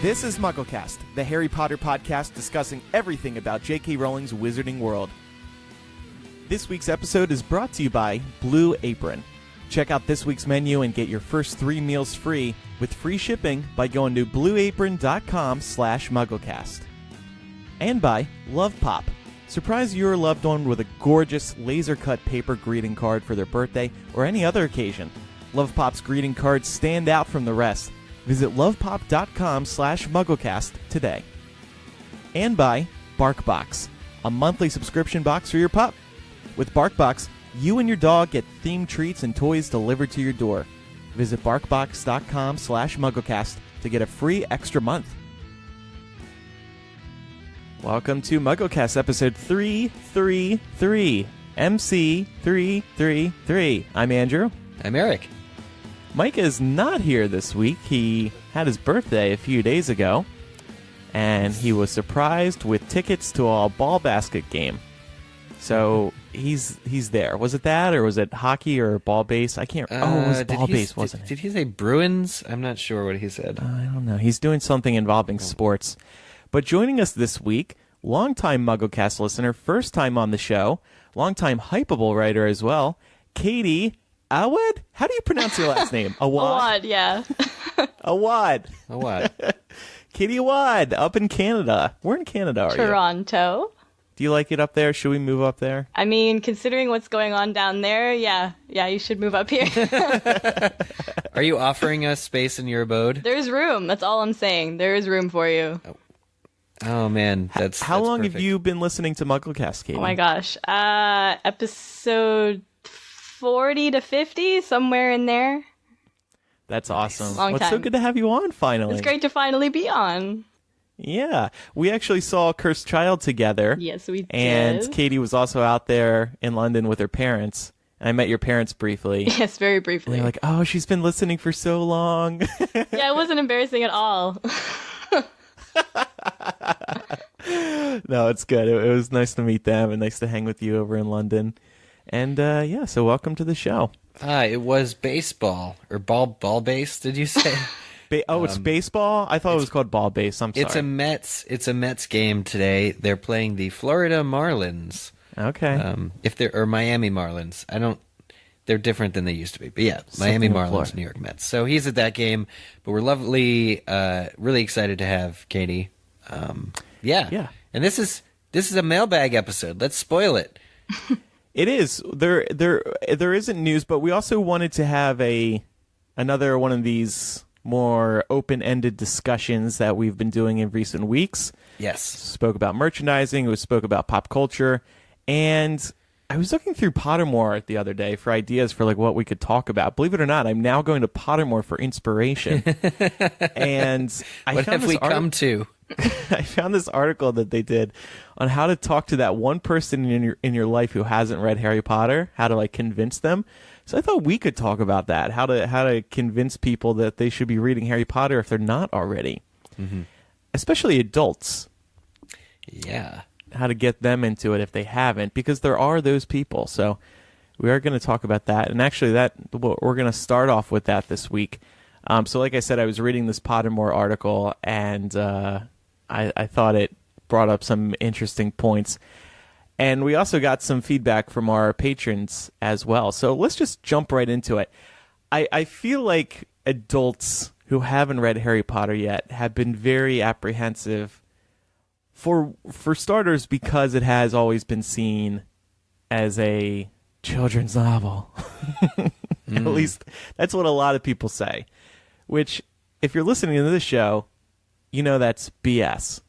This is MuggleCast, the Harry Potter podcast discussing everything about J.K. Rowling's Wizarding World. This week's episode is brought to you by Blue Apron. Check out this week's menu and get your first 3 meals free with free shipping by going to blueapron.com/MuggleCast. And by Love Pop. Surprise your loved one with a gorgeous laser-cut paper greeting card for their birthday or any other occasion. Love Pop's greeting cards stand out from the rest. Visit lovepop.com/MuggleCast today. And by BarkBox, a monthly subscription box for your pup. With BarkBox, you and your dog get themed treats and toys delivered to your door. Visit barkbox.com/MuggleCast to get a free extra month. Welcome to MuggleCast episode 333, MC 333. I'm Andrew. I'm Eric. Mike is not here this week. He had his birthday a few days ago, and he was surprised with tickets to a ball basket game. So he's there. Was it that, or was it hockey or ball base? I can't. It was ball base, wasn't it? Did he say Bruins? I'm not sure what he said. I don't know. He's doing something involving sports. But joining us this week, longtime MuggleCast listener, first time on the show, longtime Hypable writer as well, Katie Awad? How do you pronounce your last name? Awad, yeah. Awad. Katie Awad, up in Canada. Where in Canada are you? Toronto. Do you like it up there? Should we move up there? I mean, considering what's going on down there, yeah, you should move up here. Are you offering us space in your abode? There's room. That's all I'm saying. There is room for you. Oh man, that's How long perfect. have you been listening to MuggleCast, Katie? Oh my gosh. Episode 40 to 50, somewhere in there. That's awesome. Long Well, it's so time. good to have you on finally. It's great to finally be on. Yeah. We actually saw Cursed Child together. Yes, we did. And Katie was also out there in London with her parents. And I met your parents briefly. Yes, very briefly. And they're like, oh, she's been listening for so long. Yeah, it wasn't embarrassing at all. No, it's good. It was nice to meet them and nice to hang with you over in London. And yeah, so welcome to the show. It was baseball or ball base. Did you say? It's baseball? I thought it was called ball base. I'm sorry. It's a Mets game today. They're playing the Florida Marlins. Okay. Or Miami Marlins. They're different than they used to be. But yeah, Miami Something in Marlins, Florida. New York Mets. So he's at that game. But we're really excited to have Katie. Yeah. And this is a mailbag episode. Let's spoil it. It is. There isn't news, but we also wanted to have another one of these more open-ended discussions that we've been doing in recent weeks. Yes. Spoke about merchandising, we spoke about pop culture, and I was looking through Pottermore the other day for ideas for like what we could talk about. Believe it or not, I'm now going to Pottermore for inspiration. And What have we come to? I found this article that they did on how to talk to that one person in your life who hasn't read Harry Potter, how to like convince them. So I thought we could talk about that, how to convince people that they should be reading Harry Potter if they're not already, especially adults. Yeah. How to get them into it if they haven't, because there are those people. So we are going to talk about that, and actually we're going to start off with that this week. So like I said, I was reading this Pottermore article, and I thought it brought up some interesting points. And we also got some feedback from our patrons as well. So let's just jump right into it. I feel like adults who haven't read Harry Potter yet have been very apprehensive, for starters, because it has always been seen as a children's novel. At least that's what a lot of people say. Which, if you're listening to this show, you know that's BS.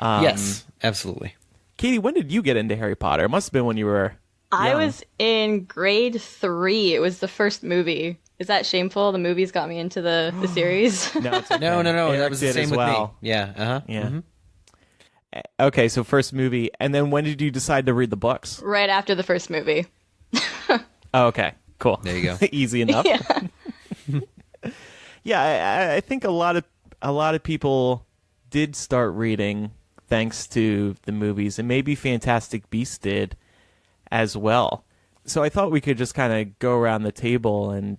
Yes, absolutely. Katie, when did you get into Harry Potter? It must have been when you were I young. was in grade 3. It was the first movie. Is that shameful? The movies got me into the series. No, it's okay. No. Eric That was the did same as with well. me. Yeah. Uh-huh. Yeah. Okay, so first movie. And then when did you decide to read the books? Right after the first movie. Oh, okay, cool. There you go. Easy enough. Yeah. Yeah, I think a lot of people did start reading thanks to the movies, and maybe Fantastic Beasts did as well. So I thought we could just kind of go around the table and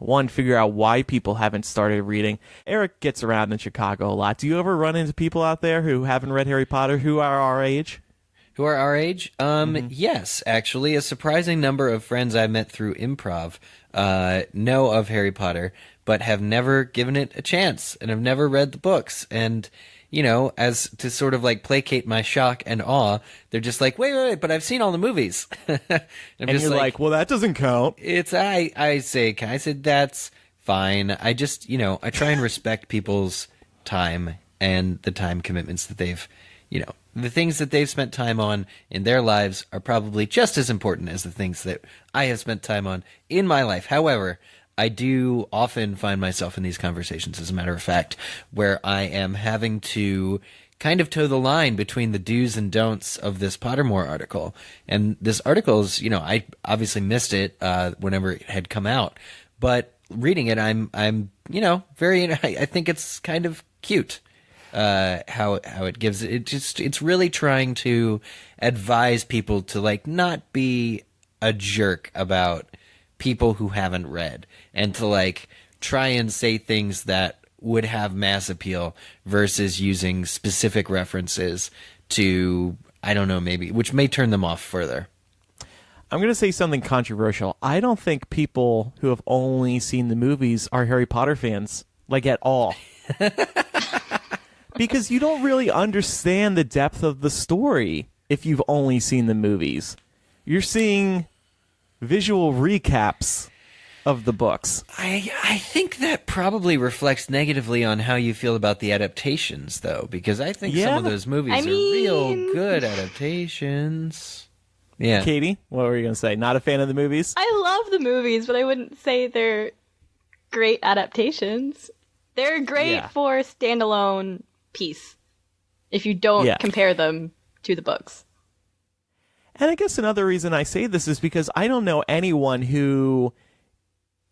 one, figure out why people haven't started reading. Eric gets around in Chicago a lot. Do you ever run into people out there who haven't read Harry Potter who are our age? Who are our age? Yes, actually. A surprising number of friends I met through improv know of Harry Potter, but have never given it a chance and have never read the books. And, you know, as to sort of like placate my shock and awe, they're just like, wait, but I've seen all the movies. And you're like, well, that doesn't count. I said, that's fine. I just, you know, I try and respect people's time and the time commitments that they've, you know, the things that they've spent time on in their lives are probably just as important as the things that I have spent time on in my life. However, I do often find myself in these conversations, as a matter of fact, where I am having to kind of toe the line between the do's and don'ts of this Pottermore article. And this article is, you know, I obviously missed it whenever it had come out, but reading it, I'm you know, I think it's kind of cute. How it gives it's really trying to advise people to like not be a jerk about people who haven't read, and to like try and say things that would have mass appeal versus using specific references to, I don't know, maybe, which may turn them off further. I'm going to say something controversial. I don't think people who have only seen the movies are Harry Potter fans, like at all. Because you don't really understand the depth of the story if you've only seen the movies. You're seeing visual recaps of the books. I think that probably reflects negatively on how you feel about the adaptations, though, because I think some of those movies are real good adaptations. Yeah. Katie, what were you going to say? Not a fan of the movies? I love the movies, but I wouldn't say they're great adaptations. They're great for standalone piece if you don't compare them to the books. And I guess another reason I say this is because I don't know anyone who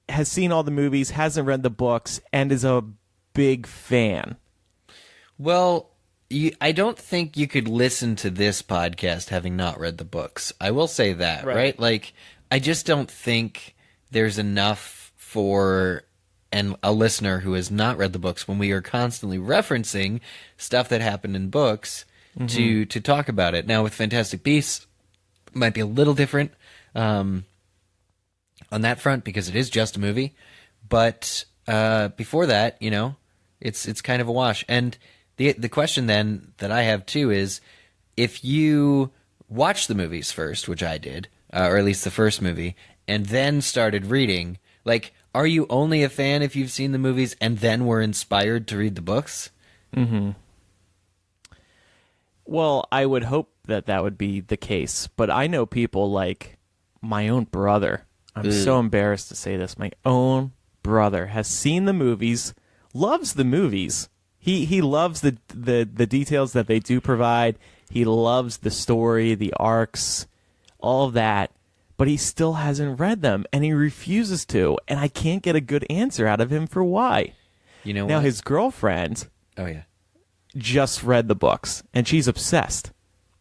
has seen all the movies, hasn't read the books, and is a big fan. Well, I don't think you could listen to this podcast having not read the books. I will say that, right? Like, I just don't think there's enough for a listener who has not read the books when we are constantly referencing stuff that happened in books to talk about it. Now, with Fantastic Beasts, it might be a little different on that front because it is just a movie. But before that, you know, it's kind of a wash. And the question then that I have too is, if you watched the movies first, which I did, or at least the first movie, and then started reading, like, are you only a fan if you've seen the movies and then were inspired to read the books? Mm-hmm. Well, I would hope that would be the case, but I know people like my own brother. I'm so embarrassed to say this. My own brother has seen the movies, loves the movies. He loves the details that they do provide. He loves the story, the arcs, all of that. But he still hasn't read them, and he refuses to, and I can't get a good answer out of him for why. You know now, what? his girlfriend just read the books, and she's obsessed.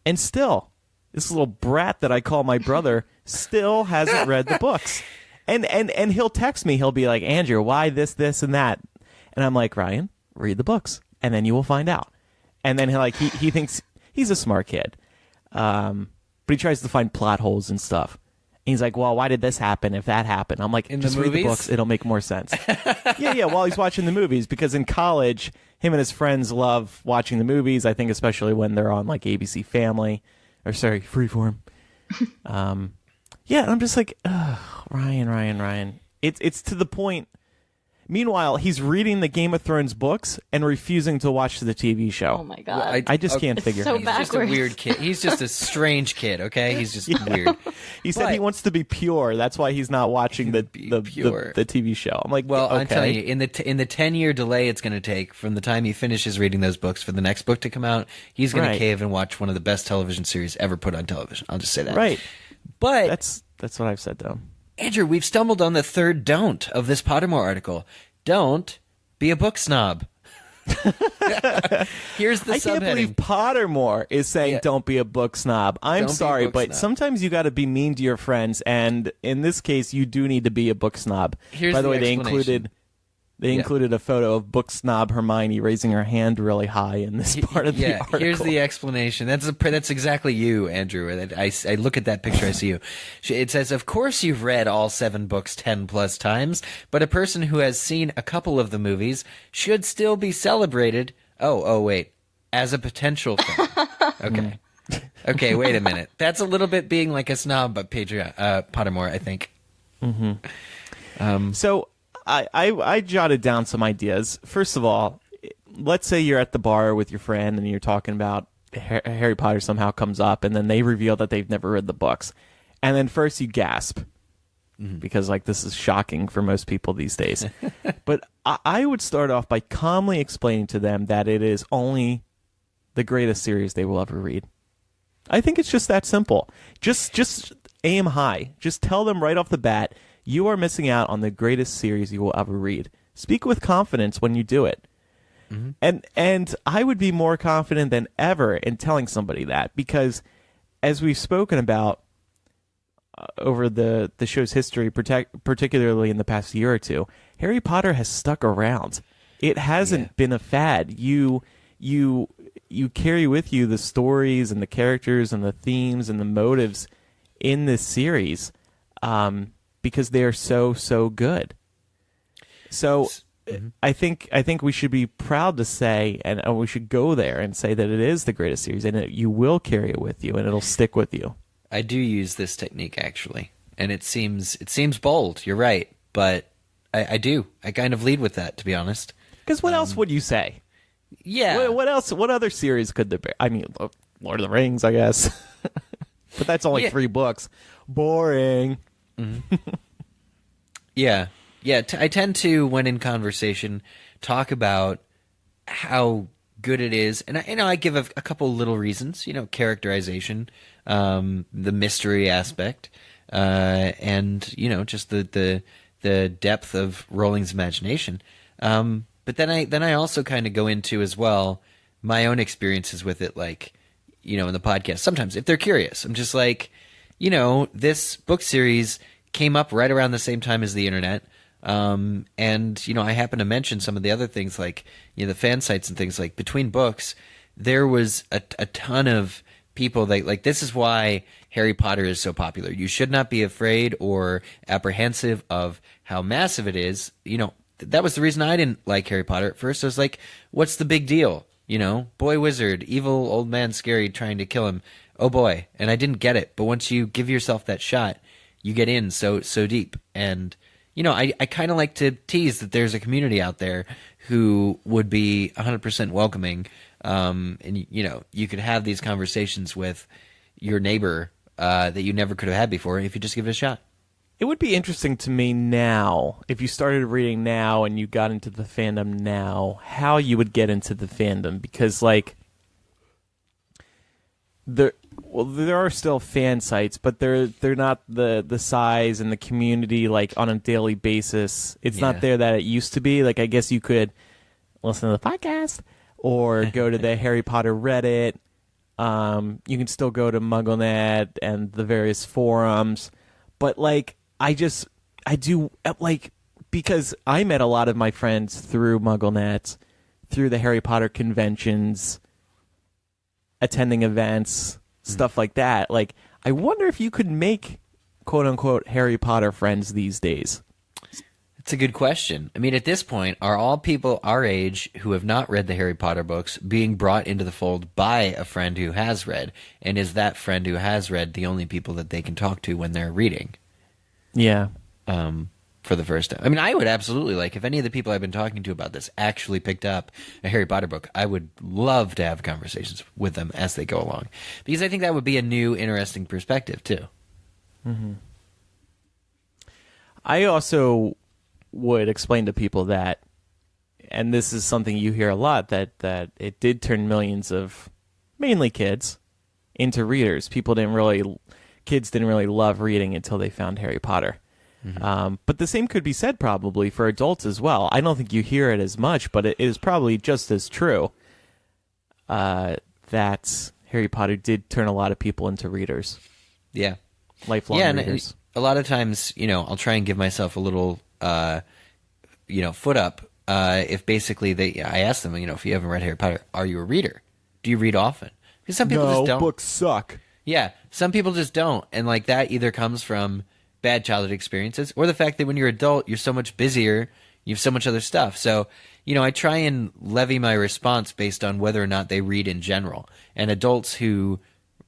And still, this little brat that I call my brother still hasn't read the books. And he'll text me. He'll be like, Andrew, why this, and that? And I'm like, Ryan, read the books, and then you will find out. And then he thinks he's a smart kid, but he tries to find plot holes and stuff. And he's like, well, why did this happen if that happened? I'm like, just read the books. It'll make more sense. yeah, while he's watching the movies. Because in college, him and his friends love watching the movies, I think especially when they're on like ABC Family. Or, sorry, Freeform. Yeah, and I'm just like, Ryan. It's to the point. Meanwhile, he's reading the Game of Thrones books and refusing to watch the TV show. Oh, my God. I just can't figure so it out. He's just a weird kid. He's just a strange kid, okay? He's just weird. He said he wants to be pure. That's why he's not watching the TV show. I'm like, well, okay. I'm telling you, in the 10-year delay it's going to take from the time he finishes reading those books for the next book to come out, he's going to cave and watch one of the best television series ever put on television. I'll just say that. Right. But that's what I've said, though. Andrew, we've stumbled on the third don't of this Pottermore article. Don't be a book snob. Here's the I can't believe Pottermore is saying don't be a book snob. I'm sorry, but sometimes you got to be mean to your friends, and in this case, you do need to be a book snob. By the way, they included a photo of book snob Hermione raising her hand really high in this part of the article. Here's the explanation. That's exactly you, Andrew. I look at that picture, I see you. It says, of course you've read all 7 books 10 plus times, but a person who has seen a couple of the movies should still be celebrated. Oh, wait. As a potential fan. Okay. Okay, wait a minute. That's a little bit being like a snob, but Pottermore, I think. Mm-hmm. So I jotted down some ideas. First of all, let's say you're at the bar with your friend and you're talking about Harry Potter somehow comes up, and then they reveal that they've never read the books. And then first you gasp, because like this is shocking for most people these days. But I would start off by calmly explaining to them that it is only the greatest series they will ever read. I think it's just that simple. Just aim high. Just tell them right off the bat, you are missing out on the greatest series you will ever read. Speak with confidence when you do it. Mm-hmm. And I would be more confident than ever in telling somebody that, because as we've spoken about over the show's history, particularly in the past year or two, Harry Potter has stuck around. It hasn't been a fad. You carry with you the stories and the characters and the themes and the motives in this series, because they are so good. So I think we should be proud to say, and we should go there and say that it is the greatest series, and you will carry it with you, and it'll stick with you. I do use this technique, actually, and it seems bold. You're right, but I do. I kind of lead with that, to be honest. Because what else would you say? Yeah. What else? What other series could there be? I mean, Lord of the Rings, I guess. But that's only 3 books. Boring. Mm-hmm. Yeah. I tend to, when in conversation, talk about how good it is, and I give a couple little reasons. Characterization, the mystery aspect, and just the depth of Rowling's imagination. But then I also kind of go into as well my own experiences with it, like in the podcast. Sometimes if they're curious, I'm just like, this book series came up right around the same time as the internet. And I happen to mention some of the other things, like the fan sites and things. Like between books, there was a ton of people that like, this is why Harry Potter is so popular. You should not be afraid or apprehensive of how massive it is. That was the reason I didn't like Harry Potter at first. I was like, what's the big deal? Boy wizard, evil old man scary trying to kill him. Oh boy. And I didn't get it. But once you give yourself that shot, you get in so deep. And I kind of like to tease that there's a community out there who would be 100% welcoming. And you could have these conversations with your neighbor that you never could have had before if you just give it a shot. It would be interesting to me now, if you started reading now and you got into the fandom now, how you would get into the fandom. Because, like, there are still fan sites, but they're not the size and the community, like, on a daily basis. It's not there that it used to be. Like, I guess you could listen to the podcast or go to the Harry Potter Reddit. You can still go to MuggleNet and the various forums. But, like, because I met a lot of my friends through MuggleNet, through the Harry Potter conventions, attending events, stuff like that. Like, I wonder if you could make quote-unquote Harry Potter friends these days. That's a good question. I mean, at this point, are all people our age who have not read the Harry Potter books being brought into the fold by a friend who has read? And is that friend who has read the only people that they can talk to when they're reading? Yeah. For the first time. I mean, I would absolutely, like, if any of the people I've been talking to about this actually picked up a Harry Potter book, I would love to have conversations with them as they go along. Because I think that would be a new, interesting perspective, too. Mm-hmm. I also would explain to people that, and this is something you hear a lot, that it did turn millions of, mainly kids, into readers. Kids didn't really love reading until they found Harry Potter. But the same could be said probably for adults as well. I don't think you hear it as much, but it is probably just as true that Harry Potter did turn a lot of people into readers. Yeah. Lifelong readers. A lot of times, I'll try and give myself a little, foot up. If basically I ask them, if you haven't read Harry Potter, are you a reader? Do you read often? Because some people just don't. Books suck. Yeah, some people just don't. And that either comes from bad childhood experiences or the fact that when you're adult, you're so much busier, you have so much other stuff. So, I try and levy my response based on whether or not they read in general. And adults who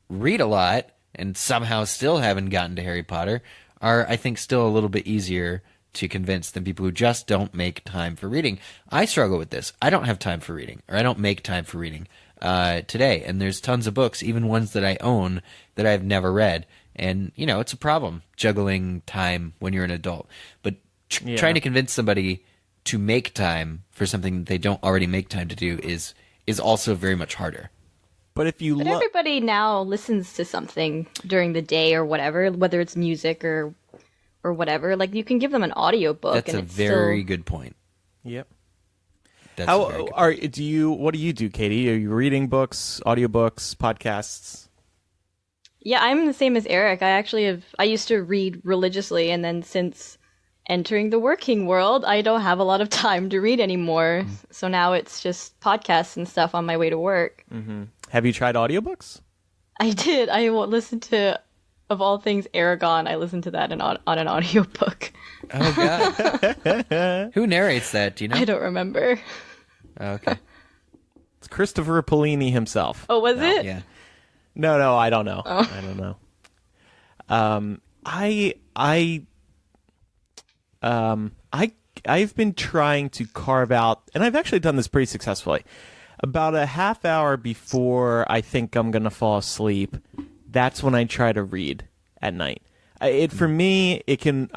read a lot and somehow still haven't gotten to Harry Potter are, I think, still a little bit easier to convince than people who just don't make time for reading. I struggle with this. I don't have time for reading, or I don't make time for reading today. And there's tons of books, even ones that I own, that I've never read. And, it's a problem juggling time when you're an adult. But trying to convince somebody to make time for something that they don't already make time to do is also very much harder. But if you everybody now listens to something during the day or whatever, whether it's music or whatever. Like, you can give them an audiobook. That's and a very good point. Yep. That's a very good point. What do you do, Katie? Are you reading books, audiobooks, podcasts? Yeah, I'm the same as Eric. I used to read religiously, and then since entering the working world, I don't have a lot of time to read anymore. So now it's just podcasts and stuff on my way to work. Mm-hmm. Have you tried audiobooks? I did. I listened to, of all things, Aragon. I listened to that on an audiobook. Oh, God. Who narrates that? Do you know? I don't remember. Oh, okay. It's Christopher Polini himself. Oh, was it? Yeah. No, I don't know. Oh. I don't know. I've been trying to carve out, and I've actually done this pretty successfully. About a half hour before I think I'm gonna fall asleep, that's when I try to read at night. For me, I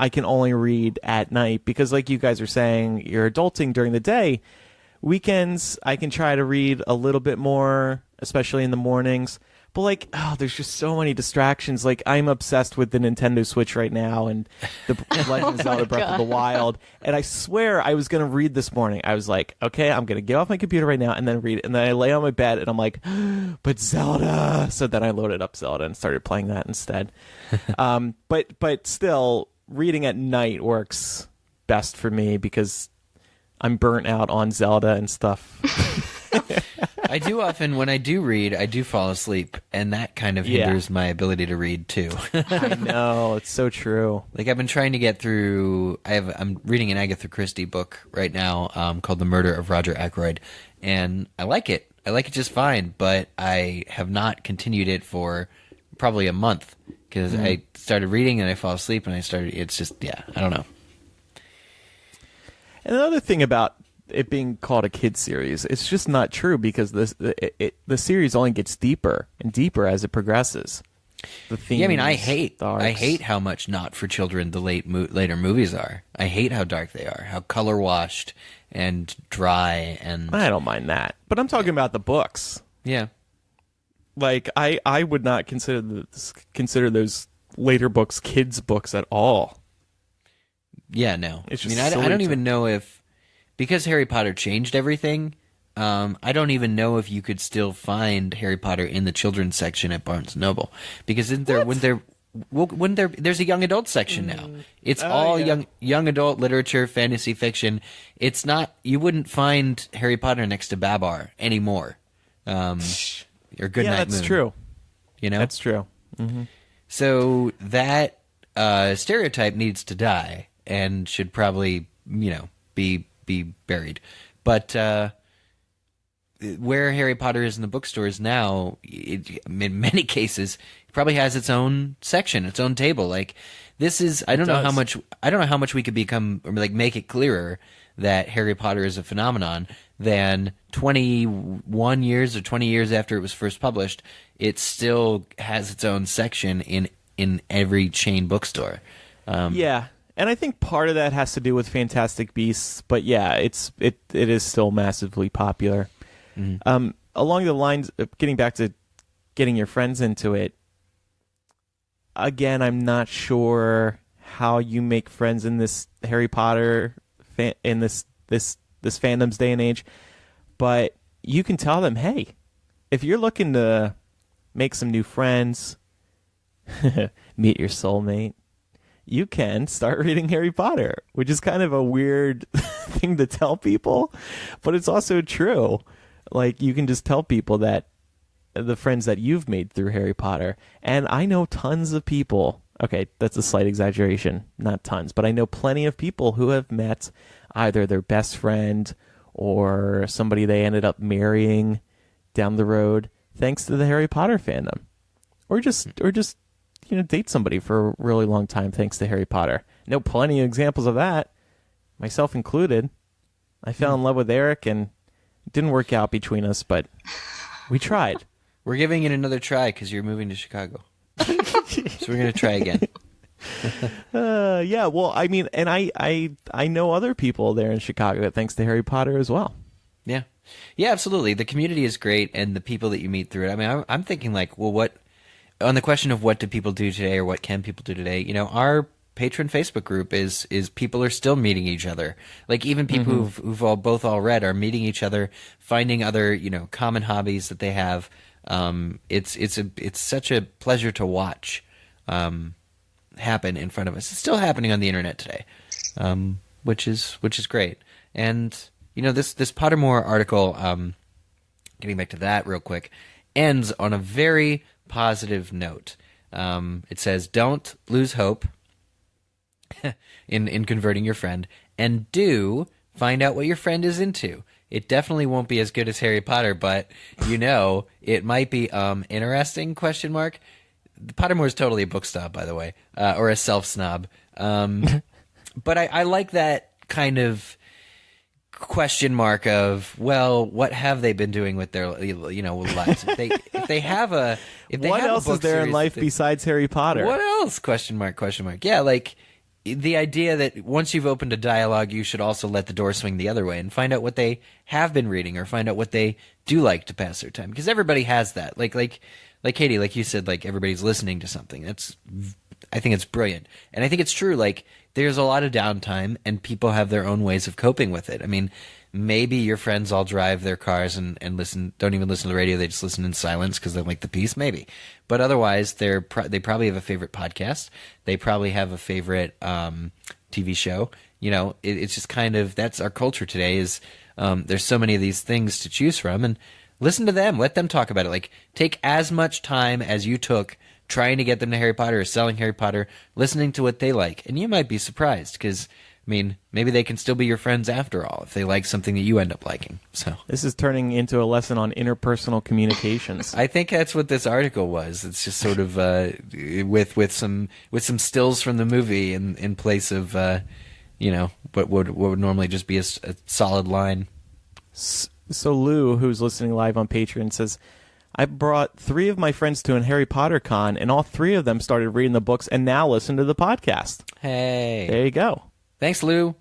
can only read at night because, like you guys are saying, you're adulting during the day. Weekends, I can try to read a little bit more, especially in the mornings. But there's just so many distractions. Like, I'm obsessed with the Nintendo Switch right now and the Legend of Zelda Breath of the Wild. And I swear I was going to read this morning. I was like, okay, I'm going to get off my computer right now and then read it. And then I lay on my bed and I'm like, but Zelda. So then I loaded up Zelda and started playing that instead. But still, reading at night works best for me because I'm burnt out on Zelda and stuff. I do often, when I do read, I do fall asleep, and that kind of hinders my ability to read, too. I know, it's so true. I've been trying to get through, I'm reading an Agatha Christie book right now called The Murder of Roger Ackroyd, and I like it. I like it just fine, but I have not continued it for probably a month, because I started reading and I fall asleep, and it's just, I don't know. And another thing about it being called a kid series, it's just not true because the series only gets deeper and deeper as it progresses. The themes, I hate how much not for children the later movies are. I hate how dark they are, how color washed and dry, and I don't mind that, but I'm talking about the books. Yeah, I would not consider those later books kids books at all. Yeah, no. It's just I don't even know if, because Harry Potter changed everything, I don't even know if you could still find Harry Potter in the children's section at Barnes & Noble. Because isn't there, there's a young adult section now. It's all young adult literature, fantasy fiction. It's not, you wouldn't find Harry Potter next to Babar anymore. Or Goodnight Moon. That's true. That's true. Mm-hmm. So that stereotype needs to die and should probably, be buried. But where Harry Potter is in the bookstores now, in many cases, it probably has its own section, its own table. This is, I don't know how much we could become, or make it clearer that Harry Potter is a phenomenon than 21 years or 20 years after it was first published, it still has its own section in every chain bookstore. And I think part of that has to do with Fantastic Beasts, but it is still massively popular. Mm-hmm. Along the lines of getting back to getting your friends into it, again, I'm not sure how you make friends in this Harry Potter in this fandom's day and age, but you can tell them, hey, if you're looking to make some new friends, meet your soulmate, you can start reading Harry Potter, which is kind of a weird thing to tell people, but it's also true. Like, you can just tell people that the friends that you've made through Harry Potter. And I know tons of people. Okay, that's a slight exaggeration. Not tons, but I know plenty of people who have met either their best friend or somebody they ended up marrying down the road thanks to the Harry Potter fandom. Or just date somebody for a really long time thanks to Harry Potter. I know plenty of examples of that, myself included. I fell in love with Eric, and it didn't work out between us, but we tried. We're giving it another try because you're moving to Chicago. So we're going to try again. Yeah, well, I mean, and I know other people there in Chicago thanks to Harry Potter as well. Yeah. Yeah, absolutely. The community is great, and the people that you meet through it. I mean, I'm thinking like, well, what, on the question of what do people do today or what can people do today, our patron Facebook group is people are still meeting each other. Like, even people who've all read are meeting each other, finding other, common hobbies that they have. It's such a pleasure to watch happen in front of us. It's still happening on the internet today, which is great. And this Pottermore article, getting back to that real quick, ends on a very positive note. It says, "Don't lose hope in converting your friend, and do find out what your friend is into. It definitely won't be as good as Harry Potter, but it might be interesting, question mark. Pottermore is totally a book snob, by the way, or a self snob. But I like that kind of question mark of, well, what have they been doing with their lives? If they have a what else is there in life besides Harry Potter? What else? Question mark. Yeah, like the idea that once you've opened a dialogue, you should also let the door swing the other way and find out what they have been reading or find out what they do like to pass their time, because everybody has that. Like Katie, like you said, like everybody's listening to something. I think it's brilliant, and I think it's true. Like, there's a lot of downtime, and people have their own ways of coping with it. I mean, maybe your friends all drive their cars and don't even listen to the radio. They just listen in silence because they like the peace, maybe. But otherwise, they probably have a favorite podcast. They probably have a favorite TV show. It's just kind of, that's our culture today is there's so many of these things to choose from, and listen to them. Let them talk about it. Like, take as much time as you took trying to get them to Harry Potter or selling Harry Potter, listening to what they like. And you might be surprised because, I mean, maybe they can still be your friends after all if they like something that you end up liking. So this is turning into a lesson on interpersonal communications. I think that's what this article was. It's just sort of with some stills from the movie in place of what would normally just be a solid line. So Lou, who's listening live on Patreon, says, I brought 3 of my friends to an Harry Potter con, and all 3 of them started reading the books and now listen to the podcast. Hey. There you go. Thanks, Lou.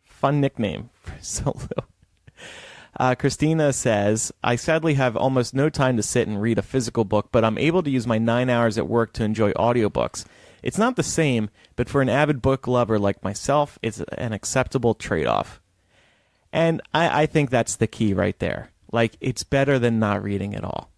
Fun nickname for So Lou. Christina says, I sadly have almost no time to sit and read a physical book, but I'm able to use my 9 hours at work to enjoy audiobooks. It's not the same, but for an avid book lover like myself, it's an acceptable trade-off. And I think that's the key right there. Like, it's better than not reading at all.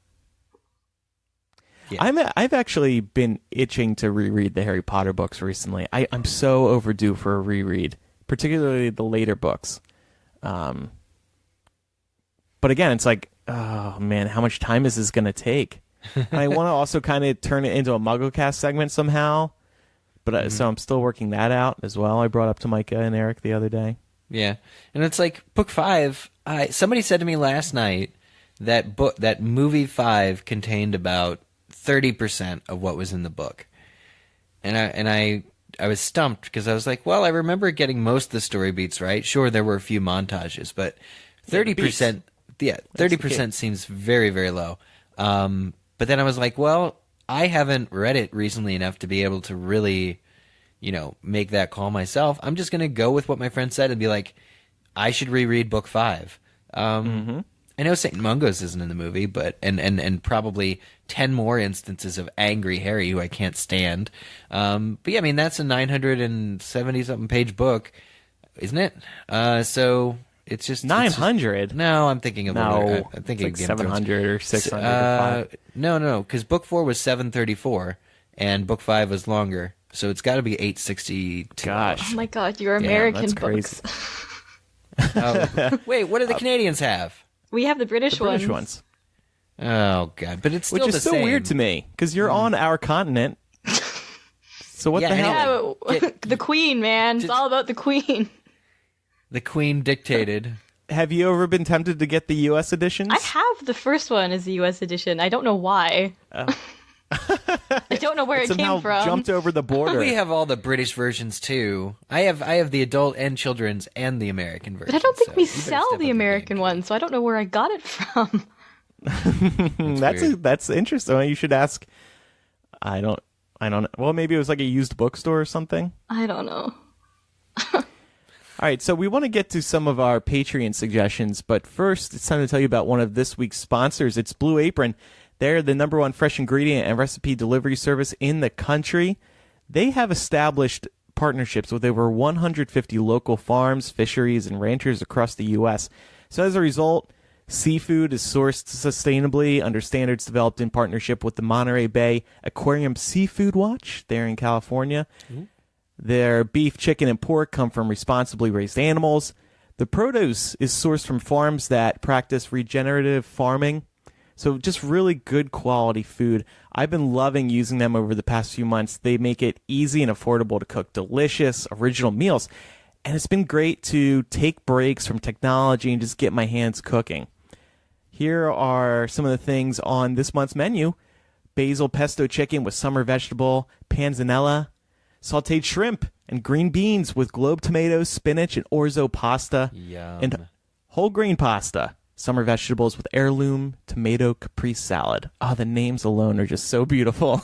Yeah. I've actually been itching to reread the Harry Potter books recently. I'm so overdue for a reread, particularly the later books. But again, it's like, oh man, how much time is this going to take? And I want to also kind of turn it into a MuggleCast segment somehow. But so I'm still working that out as well. I brought up to Micah and Eric the other day. Yeah, and it's like book 5. Somebody said to me last night that movie 5 contained about 30% of what was in the book, and I was stumped because I was like, well, I remember getting most of the story beats right. Sure, there were a few montages, but 30%, 30% seems very, very low. But then I was like, well, I haven't read it recently enough to be able to really, make that call myself. I'm just going to go with what my friend said and be like, I should reread book 5. And I know St. Mungo's isn't in the movie, but and probably 10 more instances of angry Harry who I can't stand. But yeah, I mean that's a 970 something page book, isn't it? So it's just 900. No, I'm thinking of No, I'm thinking it's like of Game of Thrones. 700 or 600. No, because book 4 was 734, and book 5 was longer, so it's got to be 862. Gosh. Oh my god, your Yeah, American that's books. Oh, wait, what do the Canadians have? We have the British, British ones. Oh god, but it's still Which the is so same. weird to me because you're on our continent. So what Yeah, the hell? anyway. Yeah, the Queen, man. It's all about the Queen. The Queen dictated. Have you ever been tempted to get the U.S. editions? I have the first one as the U.S. edition. I don't know why. I don't know where it Somehow came from. jumped over the border. We have all the British versions too. I have the adult and children's and the American version. But I don't think so we you better sell step up the your American game. one, so I don't know where I got it from. That's interesting. You should ask. I don't. Well, maybe it was like a used bookstore or something. I don't know. All right, so we want to get to some of our Patreon suggestions, but first it's time to tell you about one of this week's sponsors. It's Blue Apron. They're the #1 fresh ingredient and recipe delivery service in the country. They have established partnerships with over 150 local farms, fisheries, and ranchers across the U.S. So as a result, seafood is sourced sustainably under standards developed in partnership with the Monterey Bay Aquarium Seafood Watch there in California. Their beef, chicken, and pork come from responsibly raised animals. The produce is sourced from farms that practice regenerative farming. So just really good quality food. I've been loving using them over the past few months. They make it easy and affordable to cook delicious, original meals. And it's been great to take breaks from technology and just get my hands cooking. Here are some of the things on this month's menu. Basil pesto chicken with summer vegetable, panzanella, sautéed shrimp and green beans with globe tomatoes, spinach, and orzo pasta. Yum. And whole grain pasta. Summer vegetables with heirloom tomato caprese salad. Oh, the names alone are just so beautiful.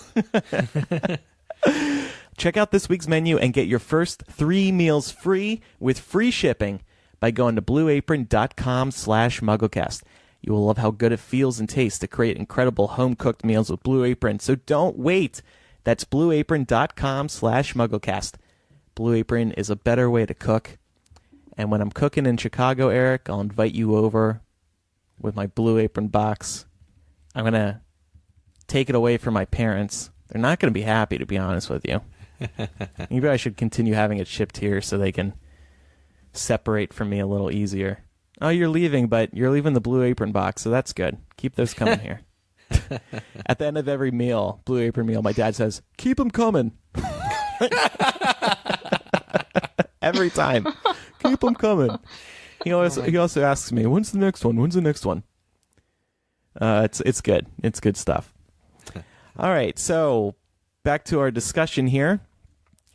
Check out this week's menu and get your first 3 meals free with free shipping by going to blueapron.com/MuggleCast. You will love how good it feels and tastes to create incredible home-cooked meals with Blue Apron, so don't wait. That's blueapron.com/MuggleCast. Blue Apron is a better way to cook. And when I'm cooking in Chicago, Eric, I'll invite you over with my Blue Apron box. I'm going to take it away from my parents. They're not going to be happy, to be honest with you. Maybe I should continue having it shipped here so they can separate from me a little easier. Oh, you're leaving, but you're leaving the Blue Apron box, so that's good. Keep those coming here. At the end of every meal, Blue Apron meal, my dad says, "Keep them coming." Every time. Keep them coming. He also asks me, "When's the next one? When's the next one?" It's good. It's good stuff. All right, so back to our discussion here.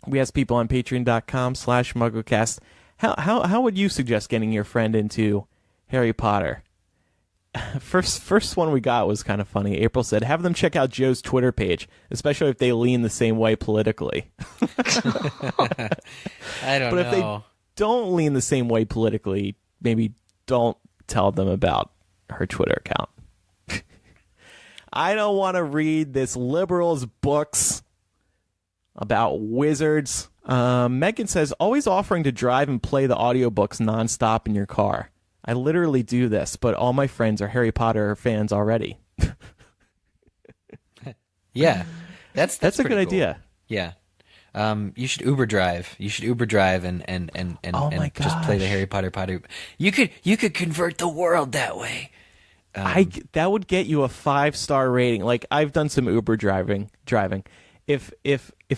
We asked people on patreon.com/MuggleCast, how would you suggest getting your friend into Harry Potter? First one we got was kind of funny. April said, have them check out Joe's Twitter page, especially if they lean the same way politically. I don't know. But if they don't lean the same way politically, maybe don't tell them about her Twitter account. I don't want to read this liberal's books about wizards. Megan says, always offering to drive and play the audiobooks nonstop in your car. I literally do this, but all my friends are Harry Potter fans already. Yeah, that's a good pretty cool. idea. Yeah. You should Uber drive. You should Uber drive and Oh my just play the gosh. Harry Potter. You could convert the world that way. That would get you a 5-star rating. Like, I've done some Uber driving. If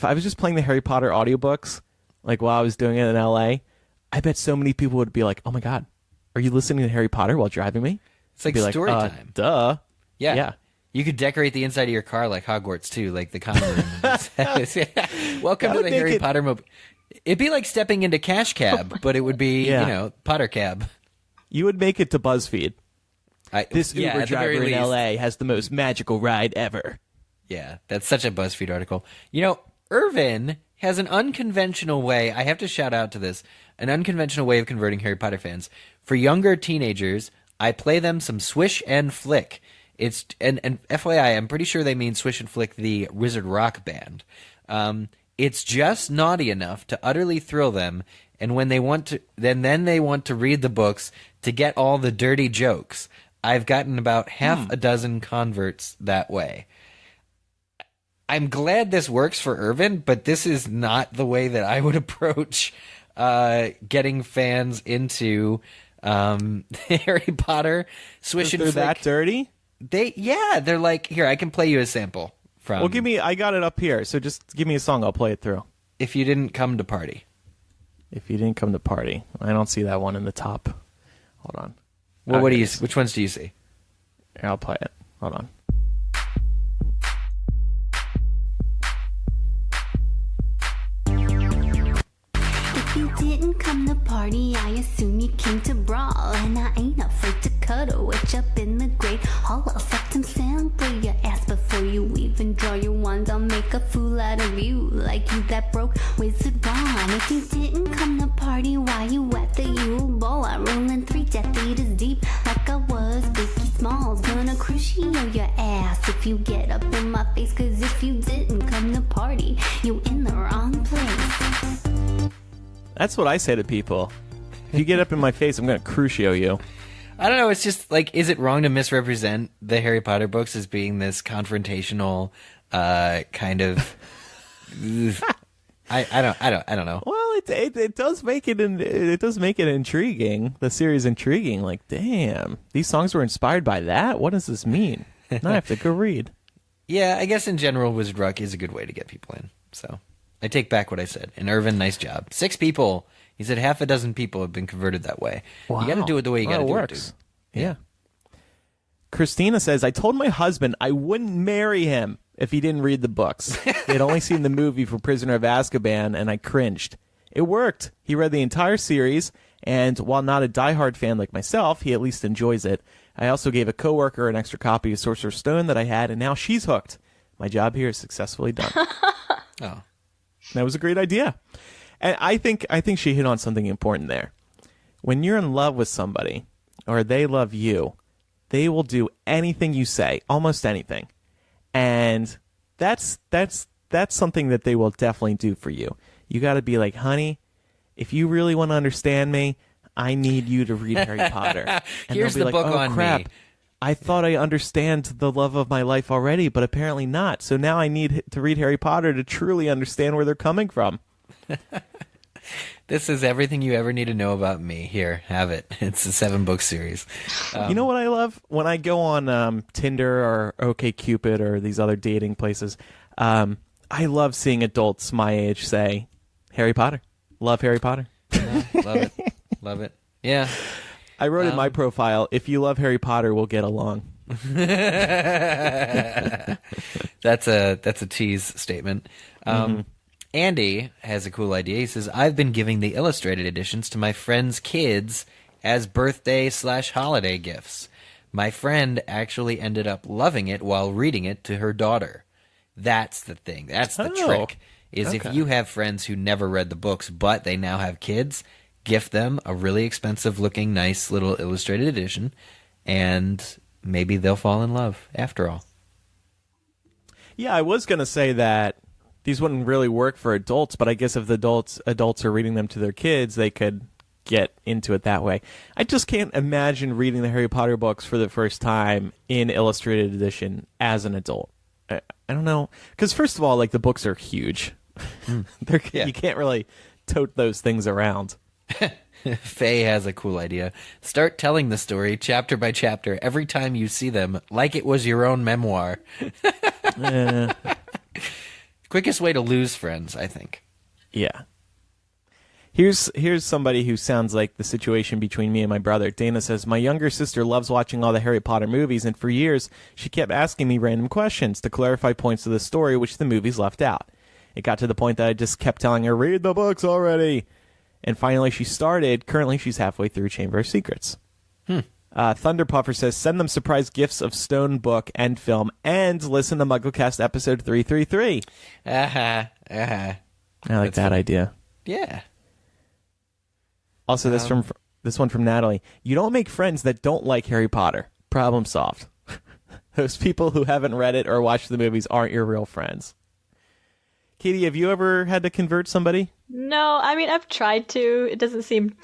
I was just playing the Harry Potter audiobooks, like while I was doing it in LA, I bet so many people would be like, "Oh my god, are you listening to Harry Potter while driving me?" It's like Be story time. Duh. Yeah. You could decorate the inside of your car like Hogwarts too, like the common room. Welcome to would the make Harry it- Potter mobile. It'd be like stepping into Cash Cab, but it would be, Yeah. Potter Cab. You would make it to BuzzFeed. This yeah, Uber at the very driver in least. LA has the most magical ride ever. Yeah, that's such a BuzzFeed article. Irvin has an unconventional way. I have to shout out to this. An unconventional way of converting Harry Potter fans. For younger teenagers, I play them some Swish and Flick. It's and FYI, I'm pretty sure they mean Swish and Flick, the Wizard Rock band. It's just naughty enough to utterly thrill them, and when they want to, then they want to read the books to get all the dirty jokes. I've gotten about half a dozen converts that way. I'm glad this works for Irvin, but this is not the way that I would approach getting fans into Harry Potter. Swish and Flick. They're that dirty? They're like, here, I can play you a sample from. Well, I got it up here, so just give me a song, I'll play it through. If You Didn't Come to Party. If You Didn't Come to Party. I don't see that one in the top. Hold on. Well, which ones do you see? Here, I'll play it. Hold on. If you didn't come to party, I assume you came to brawl. And I ain't afraid to cuddle with up in the great hall. I'll set some sand through your ass before you even draw your wand. I'll make a fool out of you, like you that broke wizard wand. If you didn't come to party, why you at the Yule Ball? I'm rolling 3 Death Eaters deep, like I was Biggie Smalls. Gonna crucio your ass if you get up in my face. Cause if you didn't come to party, you in the wrong place. That's what I say to people. If you get up in my face, I'm going to crucio you. I don't know. It's just like, is it wrong to misrepresent the Harry Potter books as being this confrontational kind of? I don't know. Well, it does make it intriguing. The series intriguing. Like, damn, these songs were inspired by that. What does this mean? Now I have to go read. Yeah, I guess in general, Wizard Rock is a good way to get people in. So I take back what I said. And Irvin, nice job. 6 people. He said half a dozen people have been converted that way. Wow. You got to do it the way you got to do works. it, dude. Yeah. Christina says, I told my husband I wouldn't marry him if he didn't read the books. They'd only seen the movie for Prisoner of Azkaban, and I cringed. It worked. He read the entire series, and while not a diehard fan like myself, he at least enjoys it. I also gave a coworker an extra copy of Sorcerer's Stone that I had, and now she's hooked. My job here is successfully done. Oh. That was a great idea. And I think she hit on something important there. When you're in love with somebody, or they love you, they will do anything you say, almost anything. And that's something that they will definitely do for you. You got to be like, honey, if you really want to understand me, I need you to read Harry Potter. And Here's they'll be the like, book oh, on crap. me. I thought I understand the love of my life already, but apparently not. So now I need to read Harry Potter to truly understand where they're coming from. This is everything you ever need to know about me. Here, have it. It's a 7-book series. You know what I love? When I go on Tinder or OkCupid or these other dating places, I love seeing adults my age say, Harry Potter. Love Harry Potter. Love it. Love it. Yeah. I wrote in my profile, if you love Harry Potter, we'll get along. That's a tease statement. Andy has a cool idea. He says, I've been giving the illustrated editions to my friends' kids as birthday/holiday gifts. My friend actually ended up loving it while reading it to her daughter. That's the thing. That's the trick. Is okay. If you have friends who never read the books, but they now have kids, gift them a really expensive looking, nice little illustrated edition, and maybe they'll fall in love after all. Yeah, I was going to say that these wouldn't really work for adults, but I guess if the adults are reading them to their kids, they could get into it that way. I just can't imagine reading the Harry Potter books for the first time in illustrated edition as an adult. I don't know. Because first of all, like, the books are huge. You can't really tote those things around. Faye has a cool idea. Start telling the story chapter by chapter every time you see them, like it was your own memoir. Quickest way to lose friends, I think. Yeah. Here's somebody who sounds like the situation between me and my brother. Dana says, my younger sister loves watching all the Harry Potter movies, and for years she kept asking me random questions to clarify points of the story which the movies left out. It got to the point that I just kept telling her, read the books already. And finally she started. Currently she's halfway through Chamber of Secrets. Thunderpuffer says, send them surprise gifts of Stone book and film and listen to MuggleCast episode 333. I like that idea. Yeah. Also, this This one from Natalie. You don't make friends that don't like Harry Potter. Problem solved. Those people who haven't read it or watched the movies aren't your real friends. Katie, have you ever had to convert somebody? No, I mean, I've tried to. It doesn't seem...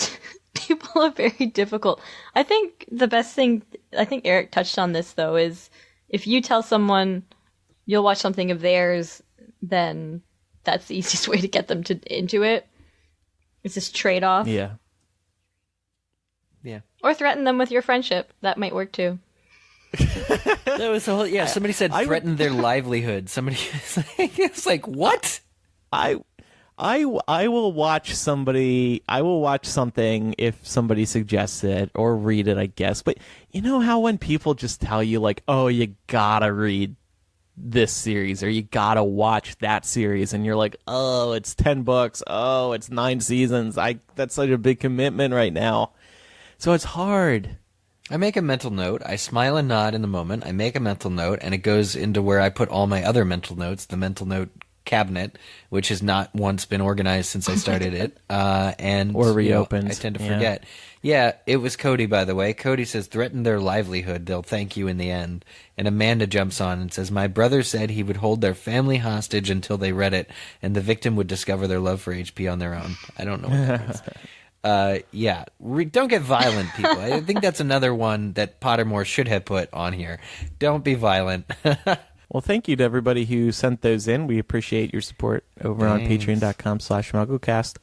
People are very difficult. I think the best thing... I think Eric touched on this, though, is if you tell someone you'll watch something of theirs, then that's the easiest way to get them into it. It's this trade-off. Yeah. Yeah. Or threaten them with your friendship. That might work, too. That was the whole, yeah, somebody said threaten their livelihood. Somebody it's like, what? I will watch somebody. I will watch something if somebody suggests it or read it, I guess. But you know how when people just tell you like, "Oh, you gotta read this series or you gotta watch that series," and you're like, "Oh, it's 10 books. Oh, it's 9 seasons. That's such a big commitment right now." So it's hard. I make a mental note. I smile and nod in the moment. I make a mental note, and it goes into where I put all my other mental notes, the mental note cabinet, which has not once been organized since I started it, and or reopened. I tend to forget. Yeah, it was Cody, by the way. Cody says, "Threaten their livelihood. They'll thank you in the end." And Amanda jumps on and says, "My brother said he would hold their family hostage until they read it, and the victim would discover their love for HP on their own." I don't know what that means. Don't get violent, people. I think that's another one that Pottermore should have put on here. Don't be violent. Well, thank you to everybody who sent those in. We appreciate your support over on patreon.com/MuggleCast.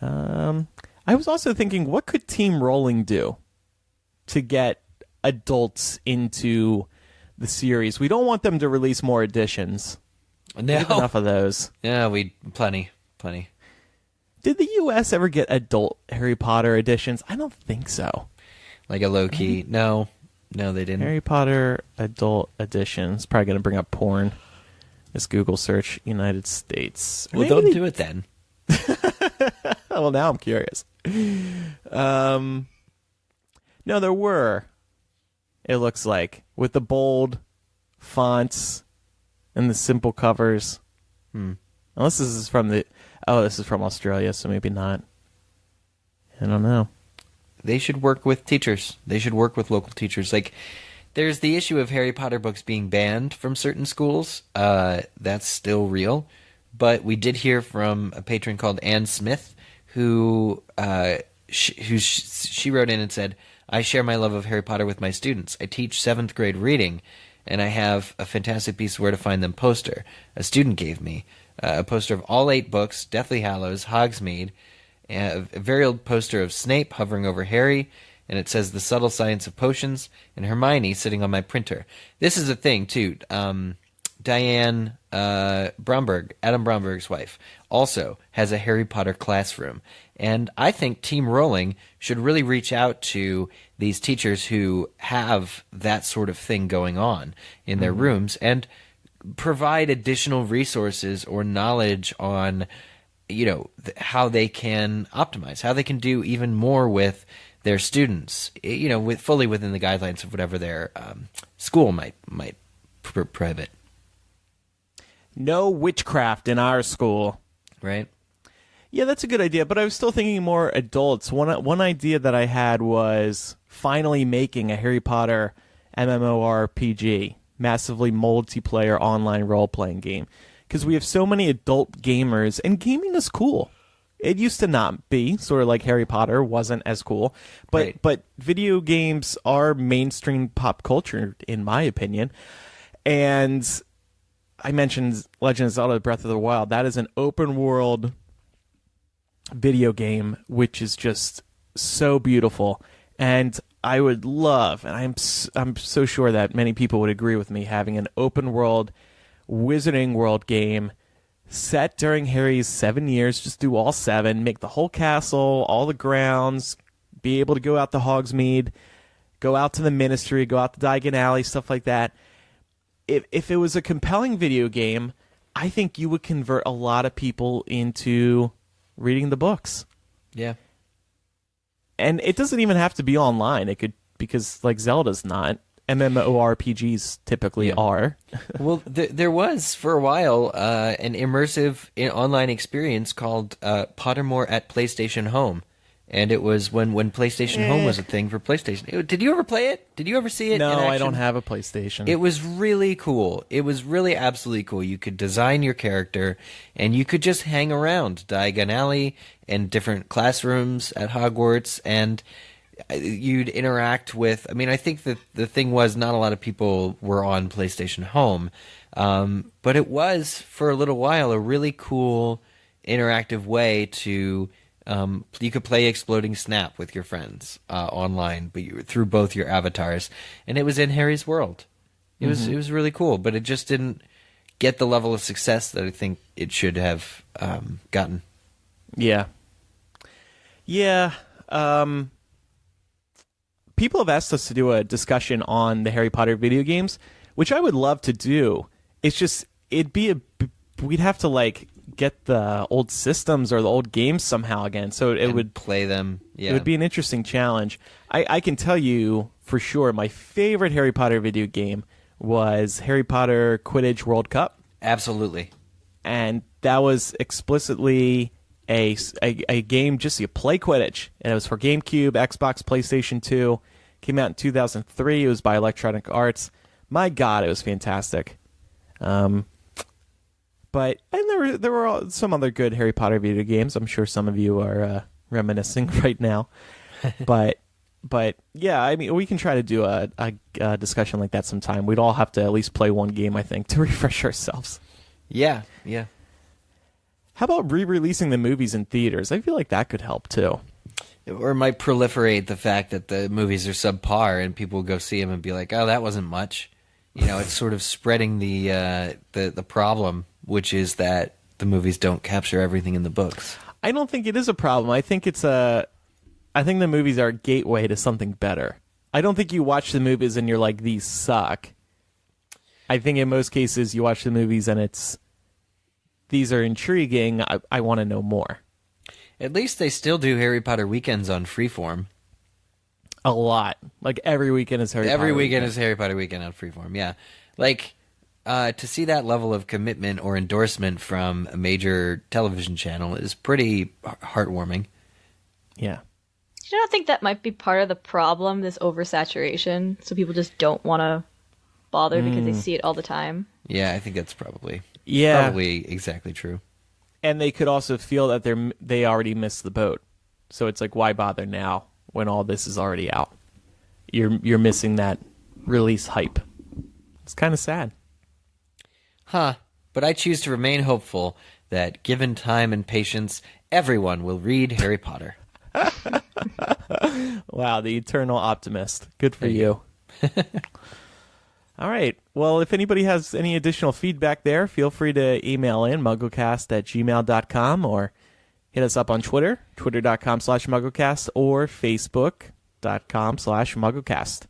I was also thinking, what could Team Rolling do to get adults into the series? We don't want them to release more editions. No. We have enough of those. Yeah, plenty. Did the U.S. ever get adult Harry Potter editions? I don't think so. Like a low-key. No, they didn't. Harry Potter adult editions. Probably going to bring up porn. This Google search, United States. Well, don't do it then. Well, now I'm curious. No, there were. It looks like. With the bold fonts and the simple covers. Unless this is from this is from Australia, so maybe not. I don't know. They should work with teachers. They should work with local teachers. Like, there's the issue of Harry Potter books being banned from certain schools. That's still real. But we did hear from a patron called Ann Smith, who she wrote in and said, "I share my love of Harry Potter with my students. I teach 7th grade reading, and I have a fantastic piece of Where to Find Them poster a student gave me. A poster of all 8 books, Deathly Hallows, Hogsmeade, a very old poster of Snape hovering over Harry, and it says The Subtle Science of Potions, and Hermione sitting on my printer." This is a thing, too. Diane Bromberg, Adam Bromberg's wife, also has a Harry Potter classroom. And I think Team Rowling should really reach out to these teachers who have that sort of thing going on in their rooms and provide additional resources or knowledge on, how they can optimize, how they can do even more with their students, fully within the guidelines of whatever their school might prohibit. No witchcraft in our school. Right? Yeah, that's a good idea, but I was still thinking more adults. One idea that I had was finally making a Harry Potter MMORPG, massively multiplayer online role-playing game, because we have so many adult gamers, and gaming is cool. It used to not be, sort of like Harry Potter wasn't as cool, but video games are mainstream pop culture, in my opinion. And I mentioned Legend of Zelda Breath of the Wild. That is an open world video game, which is just so beautiful. And I would love, and I'm so sure that many people would agree with me, having an open world Wizarding World game set during Harry's 7 years. Just do all 7, make the whole castle, all the grounds, be able to go out to Hogsmeade, go out to the Ministry, go out to Diagon Alley, stuff like that. If it was a compelling video game, I think you would convert a lot of people into reading the books. Yeah. And it doesn't even have to be online. It could, because like Zelda's not. MMORPGs typically are. Well, there was for a while an immersive online experience called Pottermore at PlayStation Home, And it was when PlayStation Home was a thing for PlayStation. Did you ever play it? Did you ever see it? No, in action? I don't have a PlayStation. It was really cool. It was really absolutely cool. You could design your character, and you could just hang around Diagon Alley and different classrooms at Hogwarts, and you'd interact with... I mean, I think that the thing was not a lot of people were on PlayStation Home, but it was, for a little while, a really cool interactive way to... you could play Exploding Snap with your friends online, but through both your avatars, and it was in Harry's world. It was really cool, but it just didn't get the level of success that I think it should have gotten. Yeah. People have asked us to do a discussion on the Harry Potter video games, which I would love to do. It's just we'd have to get the old systems or the old games somehow again, so it would play them. Yeah, it would be an interesting challenge. I can tell you for sure my favorite Harry Potter video game was Harry Potter Quidditch World Cup. Absolutely. And that was explicitly a game just you play Quidditch, and it was for GameCube, Xbox, PlayStation 2. Came out in 2003. It was by Electronic Arts. My God, it was fantastic. But there were some other good Harry Potter video games. I'm sure some of you are reminiscing right now. but yeah, I mean, we can try to do a discussion like that sometime. We'd all have to at least play one game, I think, to refresh ourselves. Yeah. How about re-releasing the movies in theaters? I feel like that could help too. Or it might proliferate the fact that the movies are subpar and people will go see them and be like, "Oh, that wasn't much." It's sort of spreading the problem, which is that the movies don't capture everything in the books. I don't think it is a problem. I think the movies are a gateway to something better. I don't think you watch the movies and you're like, these suck. I think in most cases you watch the movies and these are intriguing. I want to know more. At least they still do Harry Potter weekends on Freeform. A lot. Like every weekend is Harry Potter. Every weekend is Harry Potter weekend on Freeform, yeah. To see that level of commitment or endorsement from a major television channel is pretty heartwarming. Yeah. You don't think that might be part of the problem, this oversaturation? So people just don't want to bother because they see it all the time? Yeah, I think that's probably exactly true. And they could also feel that they already missed the boat. So it's like, why bother now when all this is already out? You're missing that release hype. It's kind of sad. Huh. But I choose to remain hopeful that given time and patience, everyone will read Harry Potter. Wow, the eternal optimist. Good for you. All right. Well, if anybody has any additional feedback there, feel free to email in mugglecast@gmail.com or hit us up on Twitter, twitter.com/mugglecast or facebook.com/mugglecast.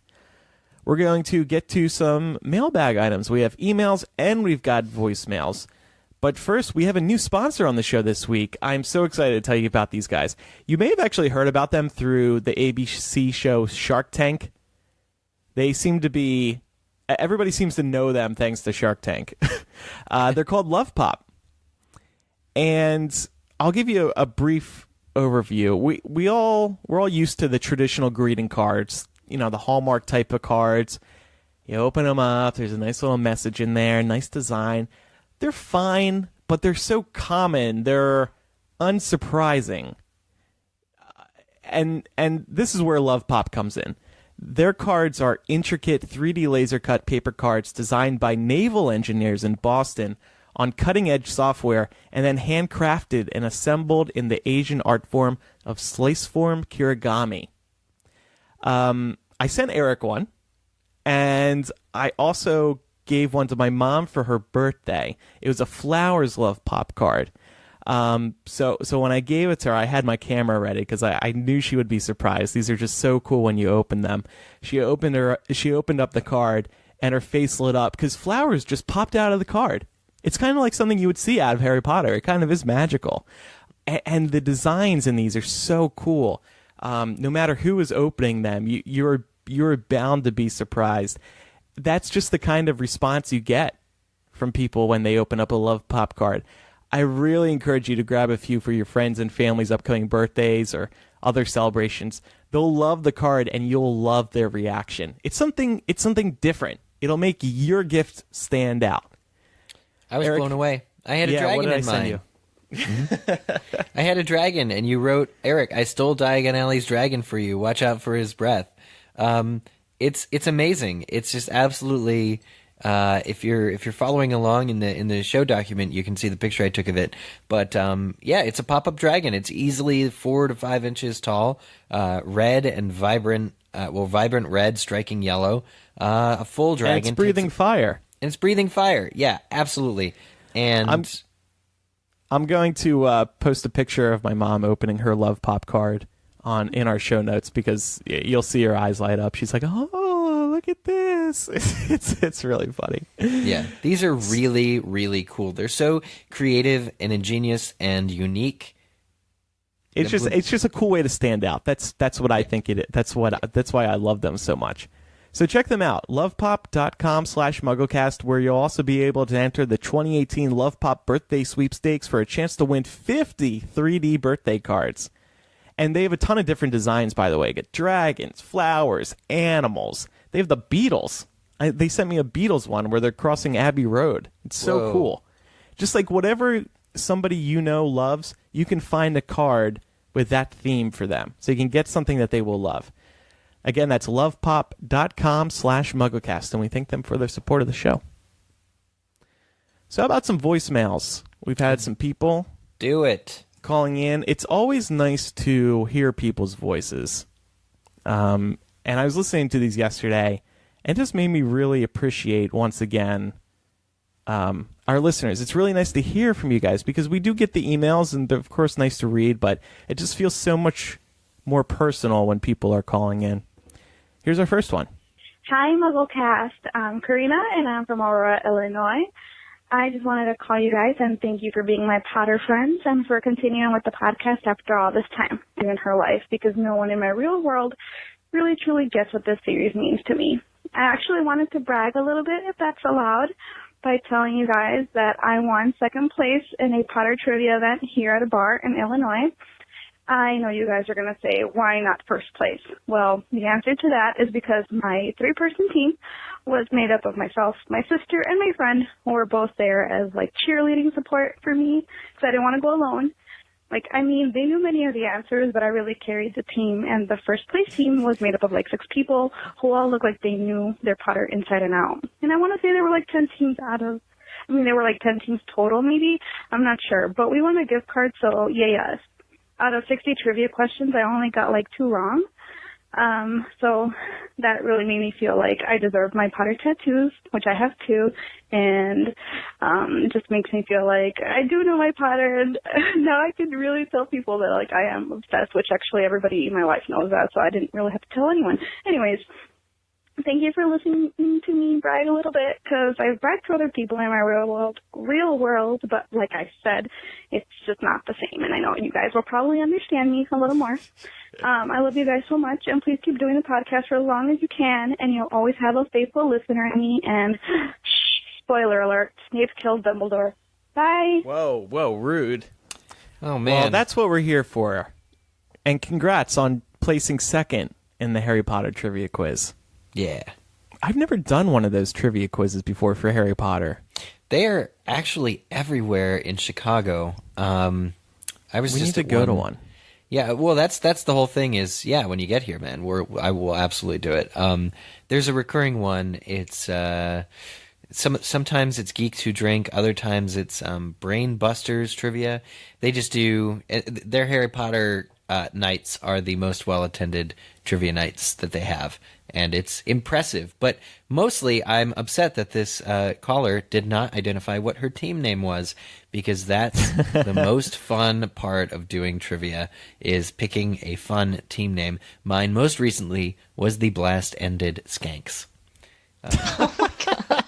We're going to get to some mailbag items. We have emails and we've got voicemails. But first, we have a new sponsor on the show this week. I'm so excited to tell you about these guys. You may have actually heard about them through the ABC show Shark Tank. They seem to be... Everybody seems to know them thanks to Shark Tank. They're called Love Pop. And I'll give you a brief overview. We're all used to the traditional greeting cards, the Hallmark type of cards. You open them up, there's a nice little message in there, nice design. They're fine, but they're so common, they're unsurprising. And this is where Love Pop comes in. Their cards are intricate 3D laser-cut paper cards designed by naval engineers in Boston on cutting-edge software and then handcrafted and assembled in the Asian art form of slice-form kirigami. I sent Eric one, and I also gave one to my mom for her birthday. It was a Flowers Love Pop card. So when I gave it to her, I had my camera ready because I knew she would be surprised. These are just so cool when you open them. She opened up the card and her face lit up because flowers just popped out of the card. It's kind of like something you would see out of Harry Potter. It kind of is magical. And the designs in these are so cool. No matter who is opening them, you're bound to be surprised. That's just the kind of response you get from people when they open up a Love Pop card. I really encourage you to grab a few for your friends and family's upcoming birthdays or other celebrations, they'll love the card and you'll love their reaction. It's something different. It'll make your gift stand out. I was Eric, blown away. I had a what dragon did I in send mine. you? I had a dragon, and you wrote, Eric, I stole Diagon Alley's dragon for you. Watch out for his breath. It's amazing. It's just absolutely. If you're following along in the show document, you can see the picture I took of it. But yeah, it's a pop-up dragon. It's easily 4 to 5 inches tall, red and vibrant. Vibrant red, striking yellow. A full dragon. And it's breathing fire. And it's breathing fire. Yeah, absolutely. And I'm going to post a picture of my mom opening her Love Pop card in our show notes, because you'll see her eyes light up. She's like, "Oh, look at this!" It's really funny. Yeah, these are really, really cool. They're so creative and ingenious and unique. It's just a cool way to stand out. That's what I think it is. That's why I love them so much. So check them out, lovepop.com/MuggleCast, where you'll also be able to enter the 2018 Love Pop Birthday Sweepstakes for a chance to win 50 3D birthday cards. And they have a ton of different designs, by the way. You get dragons, flowers, animals. They have the Beatles. They sent me a Beatles one where they're crossing Abbey Road. It's so cool. Just like whatever somebody you know loves, you can find a card with that theme for them. So you can get something that they will love. Again, that's lovepop.com/MuggleCast, and we thank them for their support of the show. So how about some voicemails? We've had some people Do it. calling in. It's always nice to hear people's voices. And I was listening to these yesterday, and it just made me really appreciate, once again, our listeners. It's really nice to hear from you guys, because we do get the emails, and they're, of course, nice to read, but it just feels so much more personal when people are calling in. Here's our first one. Hi, MuggleCast. I'm Karina, and I'm from Aurora, Illinois. I just wanted to call you guys and thank you for being my Potter friends and for continuing with the podcast after all this time in her life, because no one in my real world really truly gets what this series means to me. I actually wanted to brag a little bit, if that's allowed, by telling you guys that I won second place in a Potter trivia event here at a bar in Illinois. I know you guys are going to say, why not first place? Well, the answer to that is because my 3-person team was made up of myself, my sister, and my friend, who were both there as, cheerleading support for me, because I didn't want to go alone. They knew many of the answers, but I really carried the team, and the first place team was made up of, 6 people who all looked like they knew their Potter inside and out. And I want to say there were, 10 teams there were, 10 teams total, maybe. I'm not sure. But we won a gift card, so yes. Out of 60 trivia questions, I only got 2 wrong. So that really made me feel like I deserved my Potter tattoos, which I have 2, and it just makes me feel like I do know my Potter, and now I can really tell people that I am obsessed, which actually everybody in my life knows that, so I didn't really have to tell anyone. Anyways, thank you for listening to me brag a little bit, because I've bragged to other people in my real world, but like I said, it's just not the same, and I know you guys will probably understand me a little more. I love you guys so much, and please keep doing the podcast for as long as you can, and you'll always have a faithful listener in me, and spoiler alert, Snape killed Dumbledore. Bye! Whoa, rude. Oh, man. Well, that's what we're here for. And congrats on placing second in the Harry Potter trivia quiz. Yeah. I've never done one of those trivia quizzes before for Harry Potter. They're actually everywhere in Chicago. We need to go to one. Yeah, well, that's the whole thing is, when you get here, man, I will absolutely do it. There's a recurring one. It's sometimes it's Geeks Who Drink, other times it's Brain Busters trivia. They just do their Harry Potter nights are the most well-attended trivia nights that they have, and it's impressive. But mostly I'm upset that this caller did not identify what her team name was, because that's the most fun part of doing trivia, is picking a fun team name. Mine most recently was the Blast-Ended Skanks. Oh my God.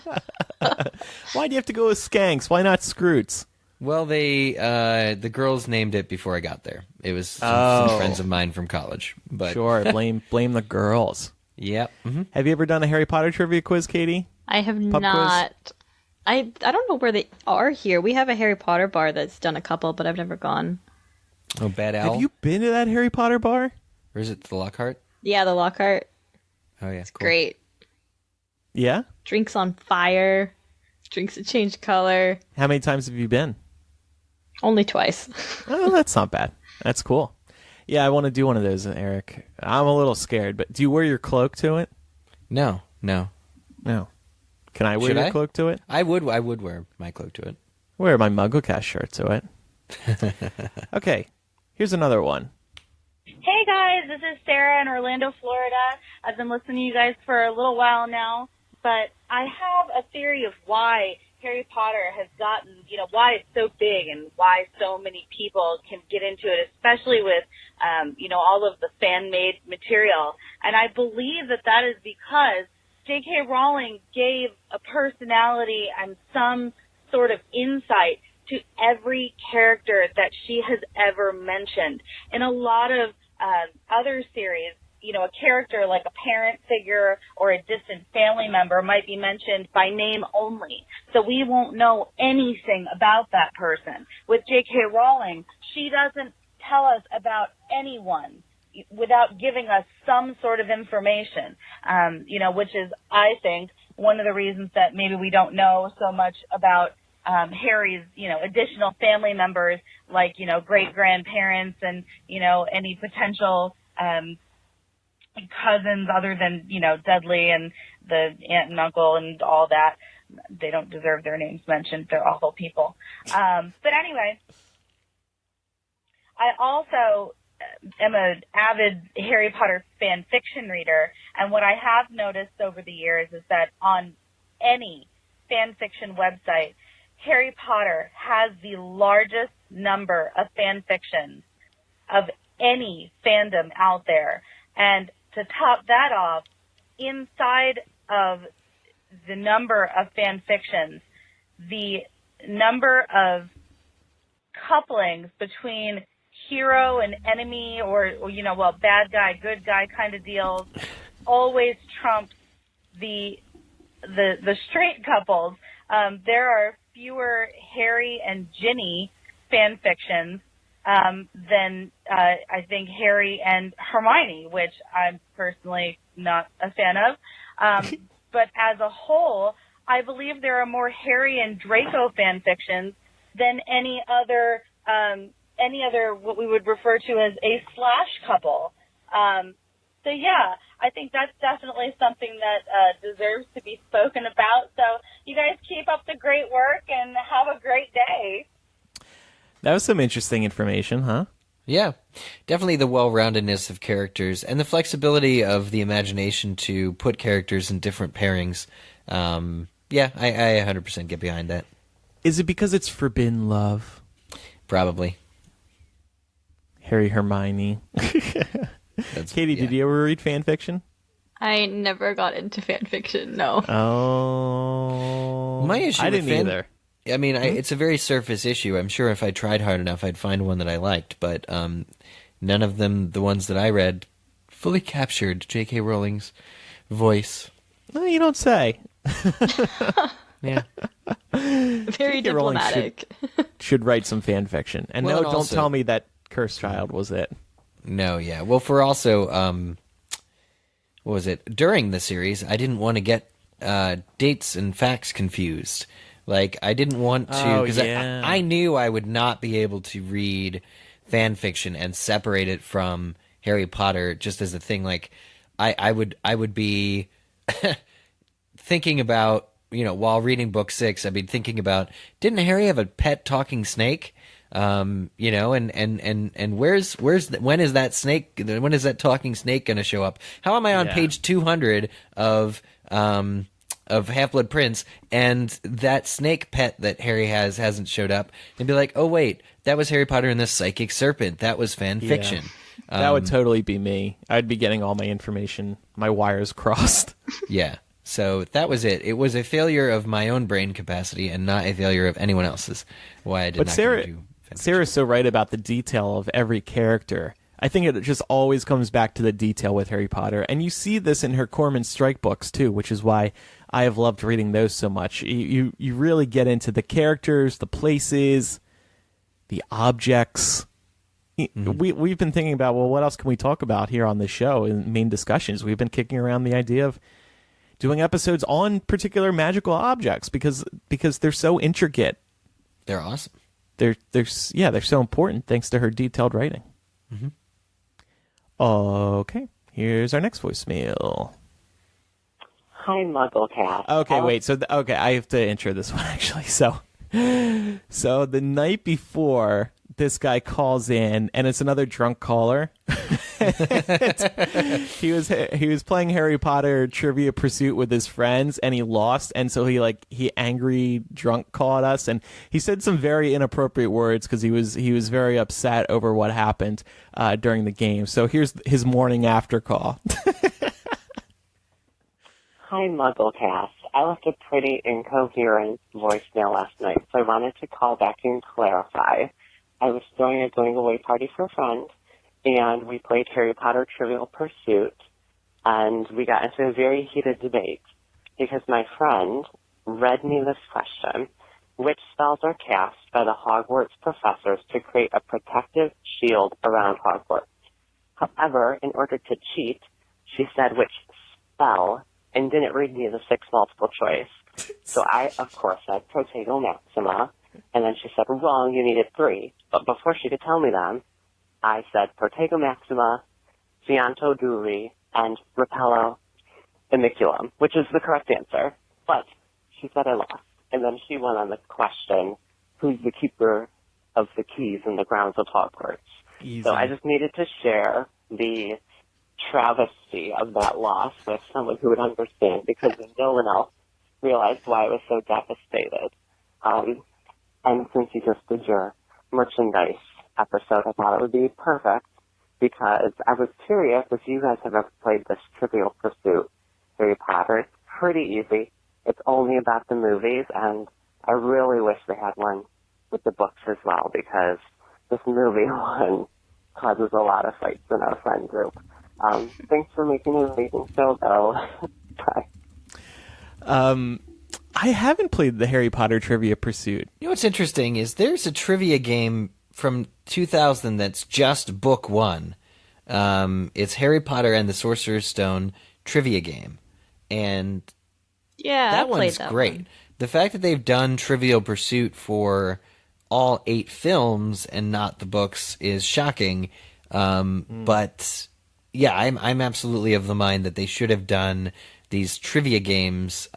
Why do you have to go with Skanks? Why not Scroots? Well, the girls named it before I got there. It was some friends of mine from college. But sure, blame the girls. Yep. Mm-hmm. Have you ever done a Harry Potter trivia quiz, Katie? I have Pub not. Quiz? I don't know where they are here. We have a Harry Potter bar that's done a couple, but I've never gone. Oh, Bad Owl? Have you been to that Harry Potter bar? Or is it the Lockhart? Yeah, the Lockhart. Oh, yeah. It's Cool. great. Yeah? Drinks on fire. Drinks that change color. How many times have you been? Only twice. Oh, that's not bad. That's cool. Yeah, I want to do one of those, Eric. I'm a little scared, but do you wear your cloak to it? No. No. Can I wear Should your I? cloak to it? I would wear my cloak to it. Wear my MuggleCast shirt to it. Okay, here's another one. Hey guys, this is Sarah in Orlando, Florida. I've been listening to you guys for a little while now, but I have a theory of why Harry Potter has gotten, why it's so big and why so many people can get into it, especially with, all of the fan-made material. And I believe that is because J.K. Rowling gave a personality and some sort of insight to every character that she has ever mentioned. In a lot of other series, a character like a parent figure or a distant family member might be mentioned by name only. So we won't know anything about that person. With J.K. Rowling, she doesn't tell us about anyone without giving us some sort of information, which is, I think, one of the reasons that maybe we don't know so much about Harry's, additional family members like, great-grandparents and, any potential cousins other than, Dudley and the aunt and uncle and all that. They don't deserve their names mentioned. They're awful people. But anyway, I also am an avid Harry Potter fan fiction reader, and what I have noticed over the years is that on any fan fiction website, Harry Potter has the largest number of fan fictions of any fandom out there. And to top that off, inside of the number of fan fictions, the number of couplings between hero and enemy or bad guy, good guy kind of deals always trumps the straight couples. There are fewer Harry and Ginny fan fictions than I think Harry and Hermione, which I'm personally not a fan of. But as a whole, I believe there are more Harry and Draco fan fictions than any other what we would refer to as a slash couple. So yeah, I think that's definitely something that deserves to be spoken about. So you guys keep up the great work and have a great day. That was some interesting information, huh? Yeah, definitely the well-roundedness of characters and the flexibility of the imagination to put characters in different pairings. Yeah, I 100% get behind that. Is it because it's forbidden love? Probably. Harry, Hermione. Katie, did you ever read fan fiction? I never got into fan fiction, no. Oh. My issue I with didn't either. I mean, it's a very surface issue. I'm sure if I tried hard enough, I'd find one that I liked, but none of them, the ones that I read, fully captured J.K. Rowling's voice. No, you don't say. Yeah. Very J.K. Rowling diplomatic. should write some fan fiction. And Well, no, and don't also- tell me that Cursed Child was it. No, yeah. Well, for also, what was it? During the series, I didn't want to get dates and facts confused. Like, I didn't want to, because I knew I would not be able to read fan fiction and separate it from Harry Potter just as a thing. Like, I would be thinking about, while reading book 6, I'd be thinking about, didn't Harry have a pet talking snake? And when is that snake? When is that talking snake going to show up? How am I on page 200 of Half-Blood Prince and that snake pet that Harry hasn't showed up? And be like, oh wait, that was Harry Potter and the Psychic Serpent. That was fan fiction. That would totally be me. I'd be getting all my information, my wires crossed. Yeah. So that was it. It was a failure of my own brain capacity and not a failure of anyone else's. Why I did not get into Sarah's so right about the detail of every character. I think it just always comes back to the detail with Harry Potter. And you see this in her Corman Strike books, too, which is why I have loved reading those so much. You really get into the characters, the places, the objects, we've been thinking about, well, what else can we talk about here on the show in main discussions? We've been kicking around the idea of doing episodes on particular magical objects because they're so intricate. They're awesome. They're so important thanks to her detailed writing. Mm-hmm. Okay, here's our next voicemail. Hi, MuggleCast. Okay, wait. I have to intro this one actually. So the night before, this guy calls in, and it's another drunk caller. He was playing Harry Potter Trivia Pursuit with his friends, and he lost, and so he angry drunk called us, and he said some very inappropriate words because he was very upset over what happened during the game. So here's his morning after call. Hi, MuggleCast. I left a pretty incoherent voicemail last night, so I wanted to call back and clarify. I was throwing a going-away party for a friend, and we played Harry Potter Trivial Pursuit, and we got into a very heated debate because my friend read me this question: which spells are cast by the Hogwarts professors to create a protective shield around Hogwarts? However, in order to cheat, she said which spell and didn't read me the 6 multiple choice. So I, of course, said Protego Maxima, and then she said, wrong, you needed 3. But before she could tell me them, I said Protego Maxima, Fianto Duri, and Repello Immiculum, which is the correct answer. But she said I lost. And then she went on the question, who's the keeper of the keys in the grounds of Hogwarts? Easy. So I just needed to share the travesty of that loss with someone who would understand, because no one else realized why I was so devastated. And since you just did your merchandise episode, I thought it would be perfect, because I was curious if you guys have ever played this Trivial Pursuit Harry Potter. It's pretty easy. It's only about the movies, and I really wish they had one with the books as well, because this movie one causes a lot of fights in our friend group. Thanks for making an amazing show, though. Bye. I haven't played the Harry Potter Trivia Pursuit. You know what's interesting is there's a trivia game from 2000 that's just book 1. It's Harry Potter and the Sorcerer's Stone trivia game. And that one's great. The fact that they've done Trivial Pursuit for all 8 films and not the books is shocking. But yeah, I'm absolutely of the mind that they should have done these trivia games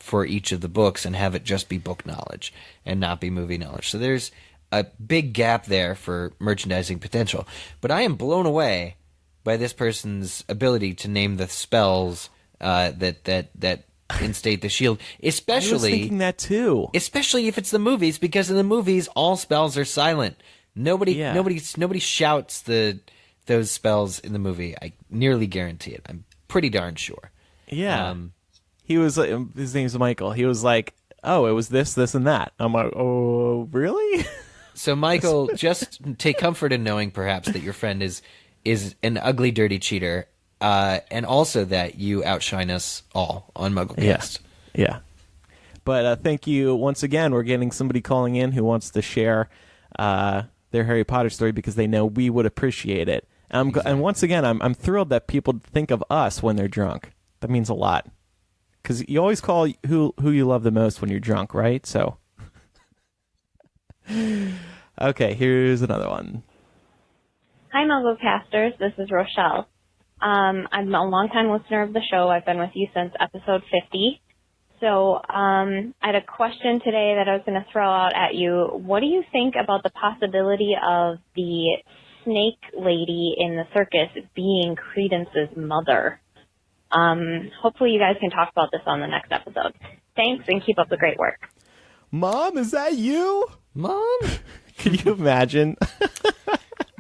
for each of the books and have it just be book knowledge and not be movie knowledge. So there's a big gap there for merchandising potential. But I am blown away by this person's ability to name the spells that instate the shield, especially. I was thinking that too. Especially if it's the movies, because in the movies all spells are silent. Nobody shouts those spells in the movie. I nearly guarantee it. I'm pretty darn sure. Yeah. He was, his name's Michael. He was like, oh, it was this, this, and that. I'm like, oh, really? So, Michael, just take comfort in knowing perhaps that your friend is an ugly, dirty cheater, and also that you outshine us all on MuggleCast. Yeah. But thank you once again. We're getting somebody calling in who wants to share their Harry Potter story because they know we would appreciate it. Exactly. And once again, I'm thrilled that people think of us when they're drunk. That means a lot. Because you always call who you love the most when you're drunk, right? So, okay, here's another one. Hi, MuggleCasters. This is Rochelle. I'm a longtime listener of the show. I've been with you since episode 50. So I had a question today that I was going to throw out at you. What do you think about the possibility of the snake lady in the circus being Credence's mother? Hopefully you guys can talk about this on the next episode. Thanks, and keep up the great work. Mom, is that you? Mom? Can you imagine?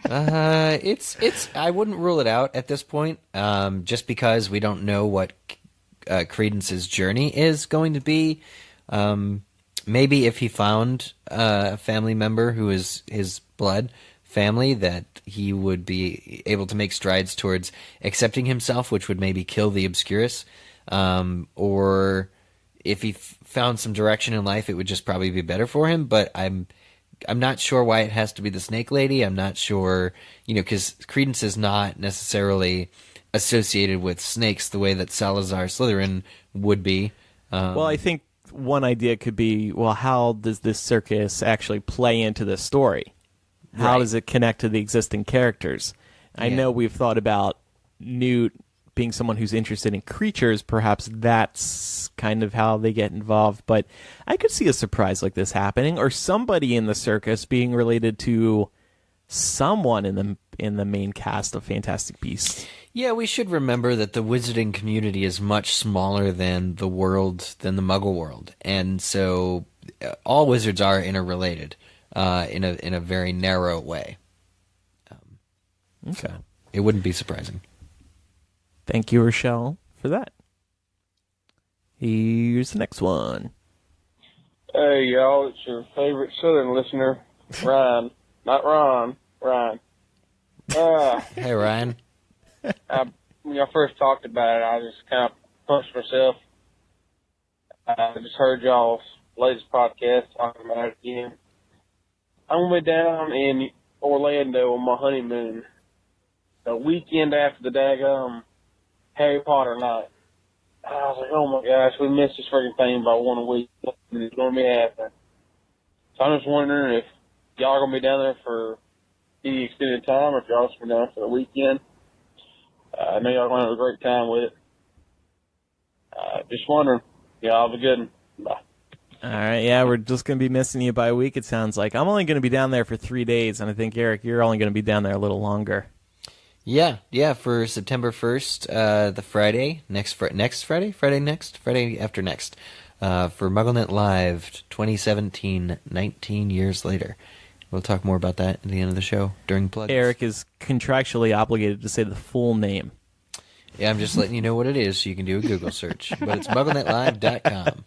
It's. I wouldn't rule it out at this point, just because we don't know what Credence's journey is going to be. Maybe if he found a family member who is his blood family, that he would be able to make strides towards accepting himself, which would maybe kill the Obscurus. Or if he found some direction in life, it would just probably be better for him. But I'm I'm not sure why it has to be the Snake Lady. I'm not sure, because Credence is not necessarily associated with snakes the way that Salazar Slytherin would be. Well, I think one idea could be, well, how does this circus actually play into the story? How Right. does it connect to the existing characters? I know we've thought about Newt being someone who's interested in creatures. Perhaps that's kind of how they get involved. But I could see a surprise like this happening, or somebody in the circus being related to someone in the main cast of Fantastic Beasts. Yeah, we should remember that the wizarding community is much smaller than the Muggle world, and so all wizards are interrelated in a very narrow way. Okay. It wouldn't be surprising. Thank you, Rochelle, for that. Here's the next one. Hey, y'all, it's your favorite Southern listener, Ryan. Not Ron, Ryan. Hey, Ryan. When I first talked about it, I just kind of punched myself. I just heard y'all's latest podcast talking about it again. I'm going to be down in Orlando on my honeymoon the weekend after the daggum Harry Potter night. I was like, oh my gosh, we missed this freaking thing by 1 week. It's going to be happening. So I'm just wondering if y'all are going to be down there for any extended time or if y'all just be down for the weekend. I know y'all are going to have a great time with it. Just wondering. Y'all have a good one. Bye. All right, yeah, we're just going to be missing you by a week, it sounds like. I'm only going to be down there for 3 days, and I think, Eric, you're only going to be down there a little longer. Yeah, for September 1st, the Friday, Friday after next, for MuggleNet Live 2017, 19 years later. We'll talk more about that at the end of the show during plugs. Eric is contractually obligated to say the full name. Yeah, I'm just letting you know what it is so you can do a Google search. But it's MuggleNetLive.com.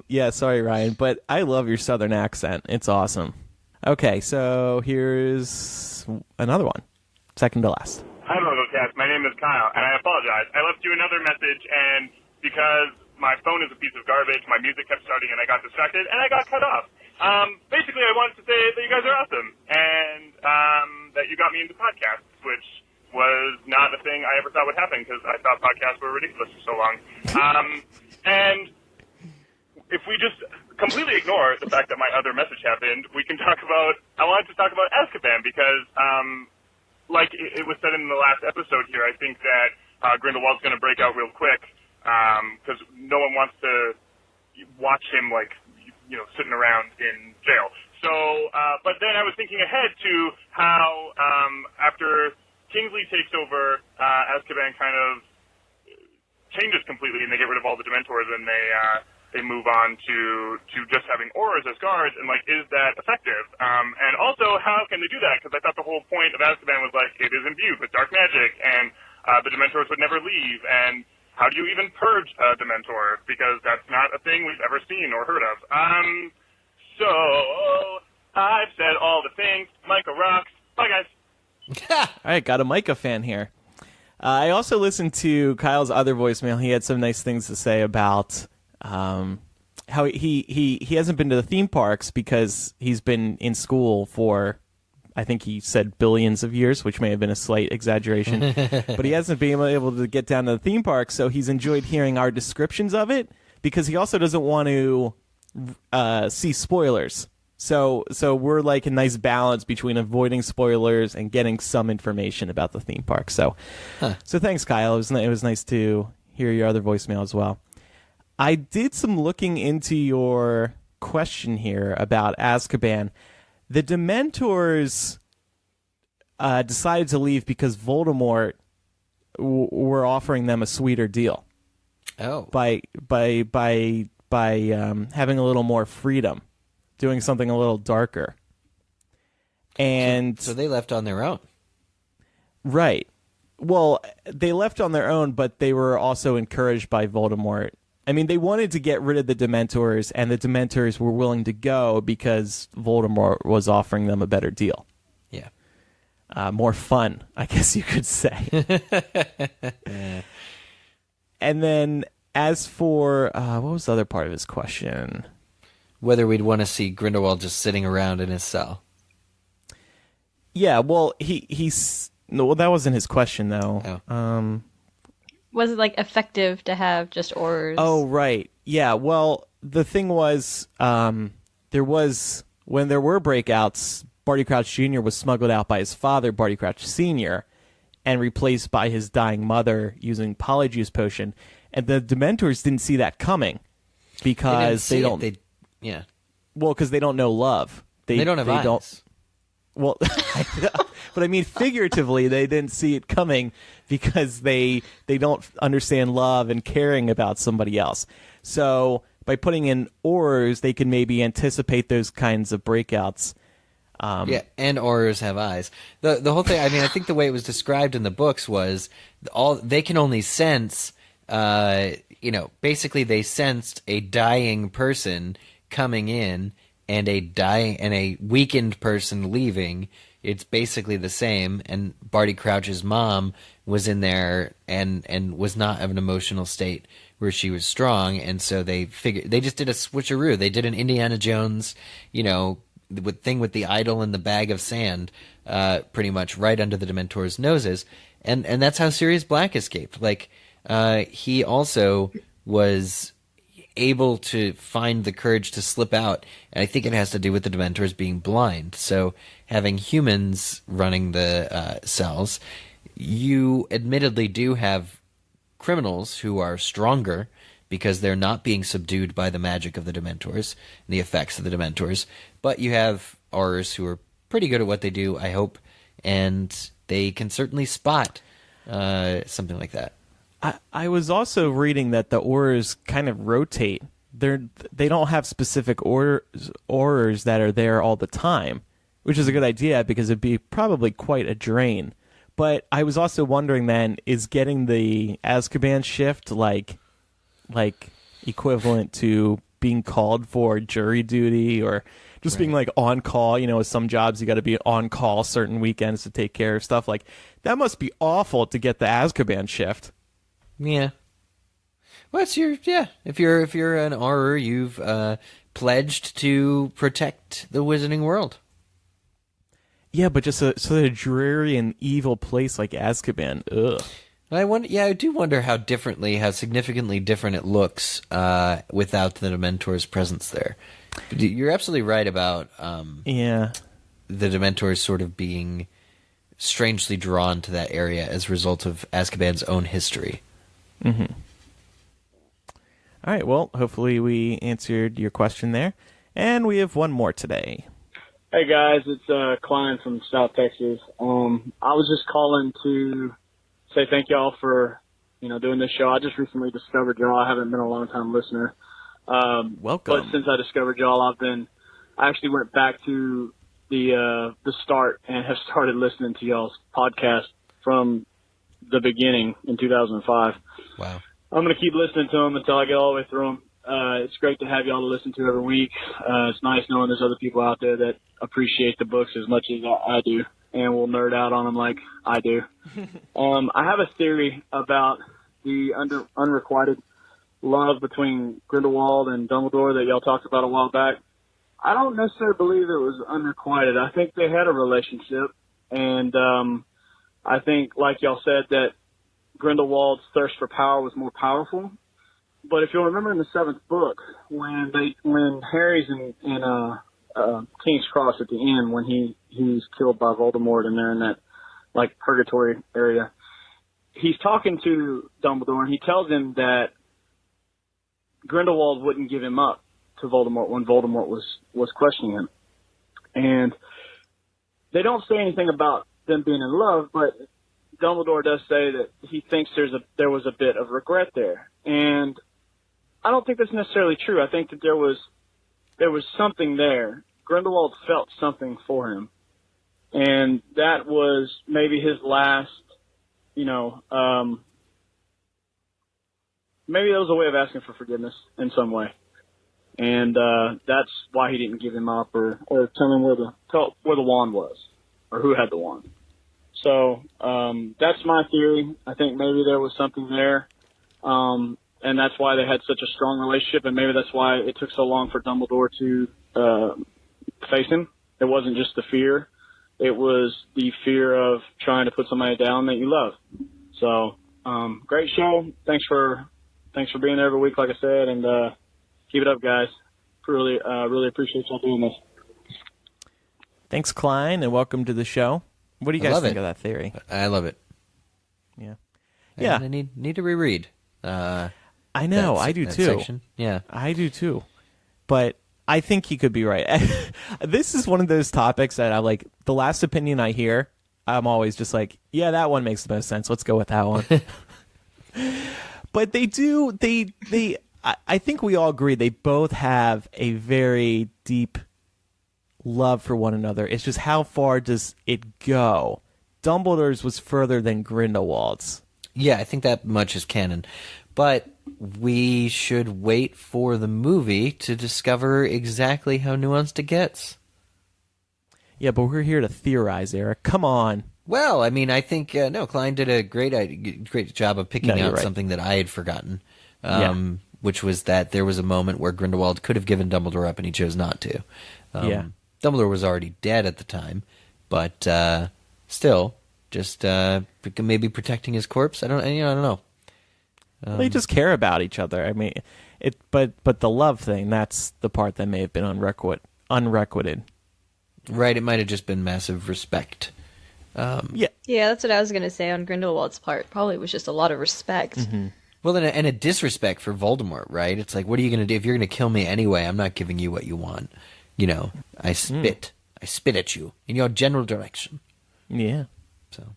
Yeah, sorry, Ryan, but I love your Southern accent. It's awesome. Okay, so here's another one. Second to last. Hi, MuggleCast. My name is Kyle, and I apologize. I left you another message, and because my phone is a piece of garbage, my music kept starting, and I got distracted, and I got cut off. Basically, I wanted to say that you guys are awesome, and that you got me into podcasts, which was not a thing I ever thought would happen, because I thought podcasts were ridiculous for so long. And if we just completely ignore the fact that my other message happened, we can talk about, I wanted to talk about Azkaban, because, like it was said in the last episode here, I think that Grindelwald's going to break out real quick, because no one wants to watch him, like, sitting around in jail. So, but then I was thinking ahead to how, after Kingsley takes over, Azkaban kind of changes completely, and they get rid of all the Dementors, and they move on to just having auras as guards, and, like, is that effective? And also, how can they do that? Because I thought the whole point of Azkaban was, like, it is imbued with dark magic, and the Dementors would never leave, and how do you even purge a Dementor? Because that's not a thing we've ever seen or heard of. So, I've said all the things. Micah rocks. Bye, guys. All right, got a Micah fan here. I also listened to Kyle's other voicemail. He had some nice things to say about how he hasn't been to the theme parks because he's been in school for, I think he said billions of years, which may have been a slight exaggeration. But he hasn't been able to get down to the theme park, so he's enjoyed hearing our descriptions of it because he also doesn't want to see spoilers. So we're like a nice balance between avoiding spoilers and getting some information about the theme park. So thanks, Kyle. It was nice to hear your other voicemail as well. I did some looking into your question here about Azkaban. The Dementors decided to leave because Voldemort were offering them a sweeter deal. Oh, by having a little more freedom, doing something a little darker. And so they left on their own. Right. Well, they left on their own, but they were also encouraged by Voldemort. I mean, they wanted to get rid of the Dementors, and the Dementors were willing to go because Voldemort was offering them a better deal. Yeah. More fun, I guess you could say. And then as for, what was the other part of his question? whether we'd want to see Grindelwald just sitting around in his cell. Yeah, well, he's no, well, that wasn't his question though. Oh. Was it like effective to have just Aurors? Oh, right. Yeah. Well, the thing was, there was when there were breakouts, Barty Crouch Jr. was smuggled out by his father, Barty Crouch Sr., and replaced by his dying mother using Polyjuice Potion. And the Dementors didn't see that coming because they don't. Yeah. Well, because they don't know love. They don't have eyes. Well, but I mean, figuratively, they didn't see it coming because they don't understand love and caring about somebody else. So by putting in Aurors, they can maybe anticipate those kinds of breakouts. Yeah, and Aurors have eyes. The whole thing. I mean, I think the way it was described in the books was they can only sense. Basically, they sensed a dying person coming in and a weakened person leaving. It's basically the same. And Barty Crouch's mom was in there and was not of an emotional state where she was strong, and so they just did a switcheroo. They did an Indiana Jones, thing with the idol and the bag of sand, pretty much right under the Dementors' noses, and that's how Sirius Black escaped. Like, he also was able to find the courage to slip out, and I think it has to do with the Dementors being blind. So having humans running the cells, you admittedly do have criminals who are stronger because they're not being subdued by the magic of the Dementors, the effects of the Dementors, but you have Aurors who are pretty good at what they do, I hope, and they can certainly spot something like that. I was also reading that the Aurors kind of rotate. They don't have specific Aurors that are there all the time, which is a good idea because it'd be probably quite a drain. But I was also wondering then, is getting the Azkaban shift like equivalent to being called for jury duty or just being like on call? With some jobs you got to be on call certain weekends to take care of stuff. Like that must be awful to get the Azkaban shift. Yeah. Well, if you're an Auror, you've pledged to protect the Wizarding World. Yeah, but just a dreary and evil place like Azkaban. Ugh. I do wonder how significantly different it looks without the Dementor's presence there. But you're absolutely right about the Dementors sort of being strangely drawn to that area as a result of Azkaban's own history. Mm-hmm. All right, well, hopefully we answered your question there. And we have one more today. Hey, guys, it's Klein from South Texas. I was just calling to say thank y'all for, doing this show. I just recently discovered y'all. I haven't been a long-time listener. Welcome. But since I discovered y'all, I actually went back to the start and have started listening to y'all's podcast from the beginning in 2005. Wow. I'm going to keep listening to them until I get all the way through them. It's great to have y'all to listen to every week. It's nice knowing there's other people out there that appreciate the books as much as I do and will nerd out on them like I do. I have a theory about the unrequited love between Grindelwald and Dumbledore that y'all talked about a while back. I don't necessarily believe it was unrequited. I think they had a relationship, and I think, like y'all said, that Grindelwald's thirst for power was more powerful. But if you'll remember in the 7th book, when Harry's in King's Cross at the end, when he's killed by Voldemort and they're in that like purgatory area, he's talking to Dumbledore and he tells him that Grindelwald wouldn't give him up to Voldemort when Voldemort was questioning him. And they don't say anything about them being in love, but Dumbledore does say that he thinks there was a bit of regret there. And I don't think that's necessarily true. I think that there was something there. Grindelwald felt something for him. And that was maybe his last, maybe that was a way of asking for forgiveness in some way. And that's why he didn't give him up or tell him where the wand was or who had the wand. So that's my theory. I think maybe there was something there. and that's why they had such a strong relationship, and maybe that's why it took so long for Dumbledore to face him. It wasn't just the fear. It was the fear of trying to put somebody down that you love. So, great show. Thanks for being there every week, like I said, and keep it up, guys. Really appreciate y'all doing this. Thanks, Klein, and welcome to the show. What do you guys think of that theory? I love it. Yeah. And I need to reread. I know, I do too. Section. Yeah. I do too. But I think he could be right. This is one of those topics that I like, the last opinion I hear, I'm always just like, yeah, that one makes the most sense. Let's go with that one. But I think we all agree they both have a very deep love for one another. It's just how far does it go? Dumbledore's was further than Grindelwald's. Yeah, I think that much is canon. But we should wait for the movie to discover exactly how nuanced it gets. Yeah, but we're here to theorize, Eric. Come on. Well, I mean, I think, Klein did a great job of picking out something that I had forgotten, which was that there was a moment where Grindelwald could have given Dumbledore up and he chose not to. Dumbledore was already dead at the time, but still, just maybe protecting his corpse. I don't know. They just care about each other. I mean, but the love thing, that's the part that may have been unrequited. Right, it might have just been massive respect. Yeah, that's what I was going to say on Grindelwald's part. Probably was just a lot of respect. Mm-hmm. Well, and a disrespect for Voldemort, right? It's like, what are you going to do? If you're going to kill me anyway, I'm not giving you what you want. I spit at you in your general direction. Yeah. So.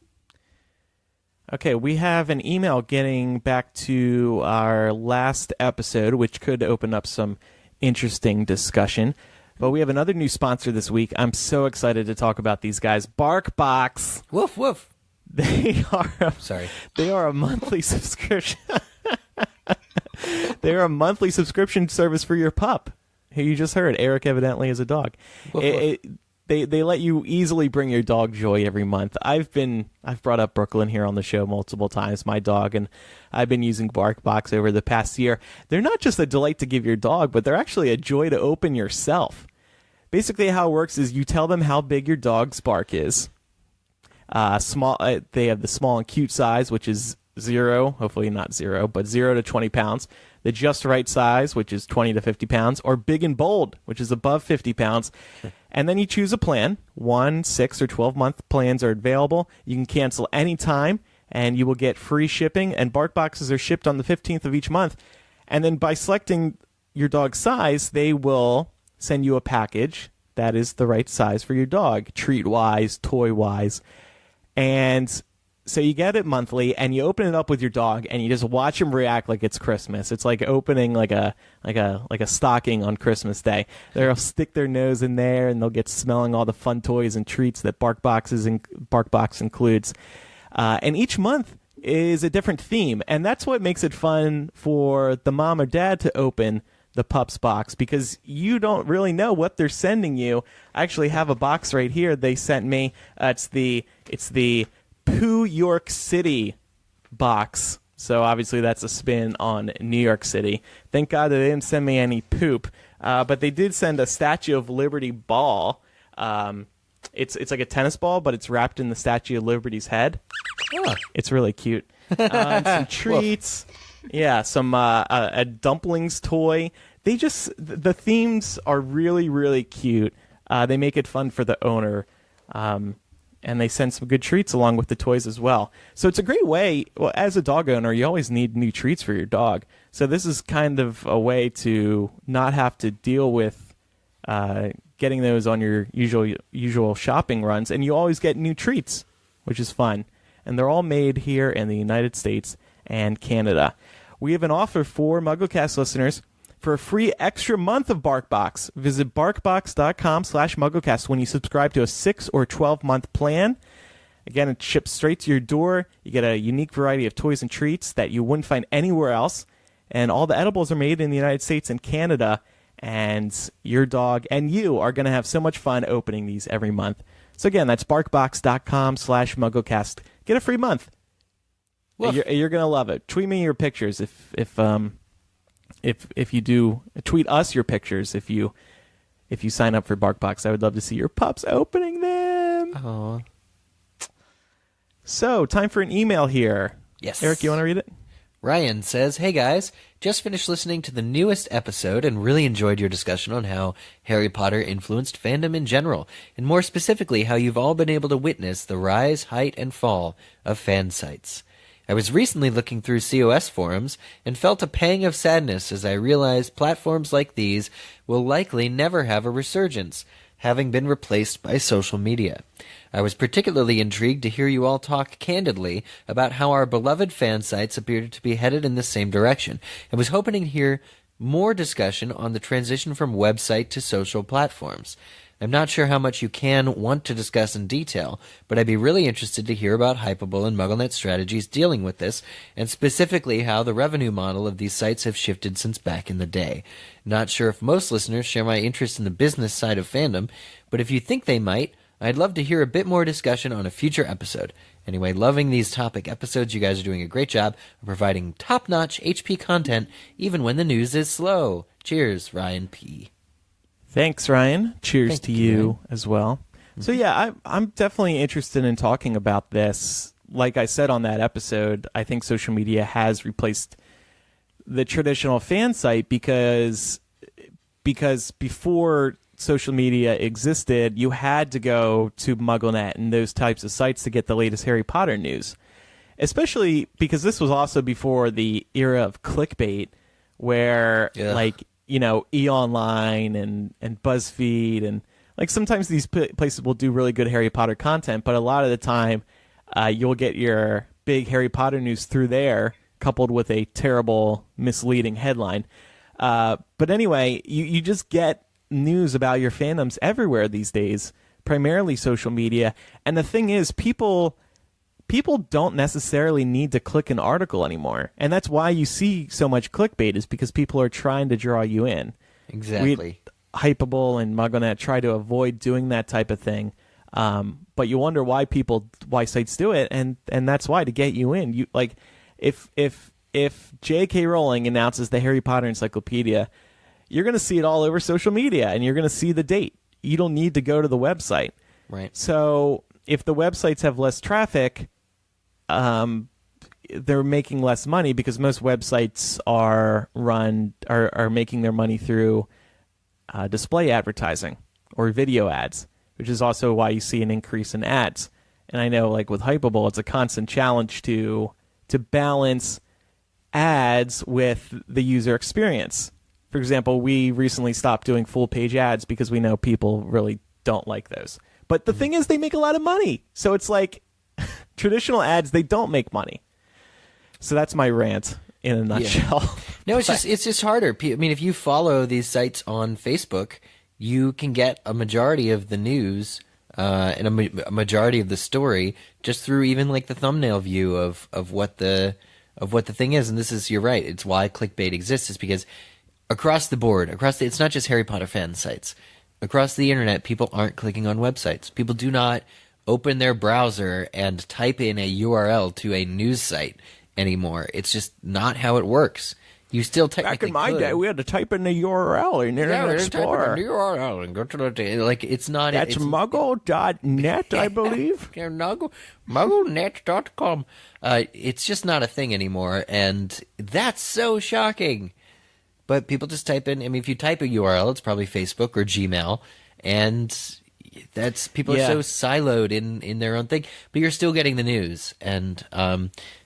Okay, we have an email getting back to our last episode, which could open up some interesting discussion. But we have another new sponsor this week. I'm so excited to talk about these guys. BarkBox. Woof, woof. They are a monthly subscription. They are a monthly subscription service for your pup. Who you just heard, Eric evidently is a dog. Woof, woof. They let you easily bring your dog joy every month. I've brought up Brooklyn here on the show multiple times, my dog, and I've been using BarkBox over the past year. They're not just a delight to give your dog, but they're actually a joy to open yourself. Basically, how it works is you tell them how big your dog's bark is. They have the small and cute size, which is 0, hopefully not 0, but 0 to 20 pounds. The just right size, which is 20 to 50 pounds, or big and bold, which is above 50 pounds. And then you choose a plan. 1, 6, or 12-month plans are available. You can cancel anytime, and you will get free shipping. And BarkBoxes are shipped on the 15th of each month. And then by selecting your dog's size, they will send you a package that is the right size for your dog, treat-wise, toy-wise. And so you get it monthly, and you open it up with your dog, and you just watch him react like it's Christmas. It's like opening like a stocking on Christmas Day. They'll stick their nose in there, and they'll get smelling all the fun toys and treats that BarkBox includes. And each month is a different theme, and that's what makes it fun for the mom or dad to open the pup's box, because you don't really know what they're sending you. I actually have a box right here they sent me. It's the Pooh York City box. So obviously that's a spin on New York City. Thank God they didn't send me any poop. But they did send a Statue of Liberty ball. It's like a tennis ball, but it's wrapped in the Statue of Liberty's head. Oh. It's really cute. Some treats. Yeah, some a dumplings toy. The themes are really, really cute. They make it fun for the owner. And they send some good treats along with the toys as well. So it's a great way. Well, as a dog owner, you always need new treats for your dog. So this is kind of a way to not have to deal with getting those on your usual shopping runs. And you always get new treats, which is fun. And they're all made here in the United States and Canada. We have an offer for MuggleCast listeners. For a free extra month of BarkBox, visit BarkBox.com/MuggleCast when you subscribe to a 6 or 12-month plan. Again, it ships straight to your door. You get a unique variety of toys and treats that you wouldn't find anywhere else. And all the edibles are made in the United States and Canada. And your dog and you are going to have so much fun opening these every month. So again, that's BarkBox.com/MuggleCast. Get a free month. You're gonna love it. Tweet me your pictures if you do. Tweet us your pictures if you sign up for BarkBox. I would love to see your pups opening them. Aww. So, time for an email here. Yes. Eric, you want to read it? Ryan says, "Hey guys, just finished listening to the newest episode and really enjoyed your discussion on how Harry Potter influenced fandom in general, and more specifically how you've all been able to witness the rise, height, and fall of fan sites. I was recently looking through COS forums and felt a pang of sadness as I realized platforms like these will likely never have a resurgence, having been replaced by social media. I was particularly intrigued to hear you all talk candidly about how our beloved fan sites appeared to be headed in the same direction, and was hoping to hear more discussion on the transition from website to social platforms. I'm not sure how much you want to discuss in detail, but I'd be really interested to hear about Hypable and MuggleNet strategies dealing with this, and specifically how the revenue model of these sites have shifted since back in the day. Not sure if most listeners share my interest in the business side of fandom, but if you think they might, I'd love to hear a bit more discussion on a future episode. Anyway, loving these topic episodes. You guys are doing a great job of providing top-notch HP content even when the news is slow. Cheers, Ryan P." Thanks, Ryan. Cheers to you Ryan. as well. So yeah, I'm definitely interested in talking about this. Like I said on that episode, I think social media has replaced the traditional fan site because before social media existed, you had to go to MuggleNet and those types of sites to get the latest Harry Potter news. Especially because this was also before the era of clickbait, where like, you know, E-Online and BuzzFeed, and like sometimes these places will do really good Harry Potter content, but a lot of the time you'll get your big Harry Potter news through there, coupled with a terrible, misleading headline. But anyway, you just get news about your fandoms everywhere these days, primarily social media. And the thing is, people don't necessarily need to click an article anymore. And that's why you see so much clickbait, is because people are trying to draw you in. Exactly. Hypable and MuggleNet try to avoid doing that type of thing. But you wonder why sites do it, and that's why, to get you in. You like if J.K. Rowling announces the Harry Potter Encyclopedia, you're going to see it all over social media, and you're going to see the date. You don't need to go to the website. Right. So if the websites have less traffic, they're making less money, because most websites are making their money through display advertising or video ads, which is also why you see an increase in ads. And I know, like with Hypable, it's a constant challenge to balance ads with the user experience. For example, we recently stopped doing full page ads because we know people really don't like those. But the thing is, they make a lot of money. So it's like traditional ads, they don't make money. So that's my rant in a nutshell. Yeah. No, it's just harder. I mean, if you follow these sites on Facebook, you can get a majority of the news and a majority of the story just through even like the thumbnail view of what the thing is. And this is, you're right, it's why clickbait exists, is because across the board, it's not just Harry Potter fan sites. Across the internet, people aren't clicking on websites. People do not open their browser and type in a URL to a news site anymore. It's just not how it works. You still technically Back in my day, we had to type in the URL in Internet Explorer. Type in the URL and go to the like. It's not. That's muggle.net, I believe. MuggleNet.com. It's just not a thing anymore, and that's so shocking. But people just type in. I mean, if you type a URL, it's probably Facebook or Gmail, and that's people are so siloed in their own thing. But you're still getting the news, and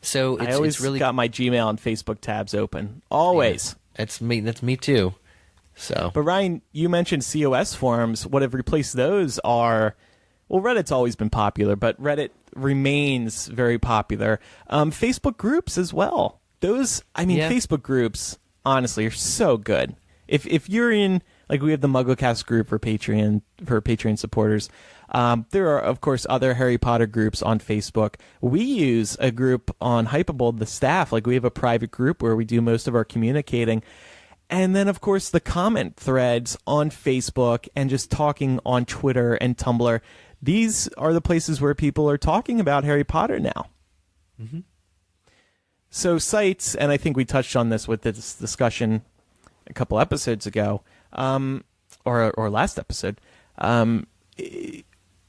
so I always it's really got my Gmail and Facebook tabs open. Always. Yeah, that's me too. So, but Ryan, you mentioned COS forums. What have replaced those are, well, Reddit's always been popular, but Reddit remains very popular. Facebook groups as well. Those, I mean, Facebook groups, honestly, are so good. If you're in, like, we have the MuggleCast group for Patreon supporters. There are, of course, other Harry Potter groups on Facebook. We use a group on Hypable, the staff. Like, we have a private group where we do most of our communicating. And then, of course, the comment threads on Facebook and just talking on Twitter and Tumblr. These are the places where people are talking about Harry Potter now. Mm-hmm. So sites, and I think we touched on this with this discussion a couple episodes ago, or last episode. MuggleNet,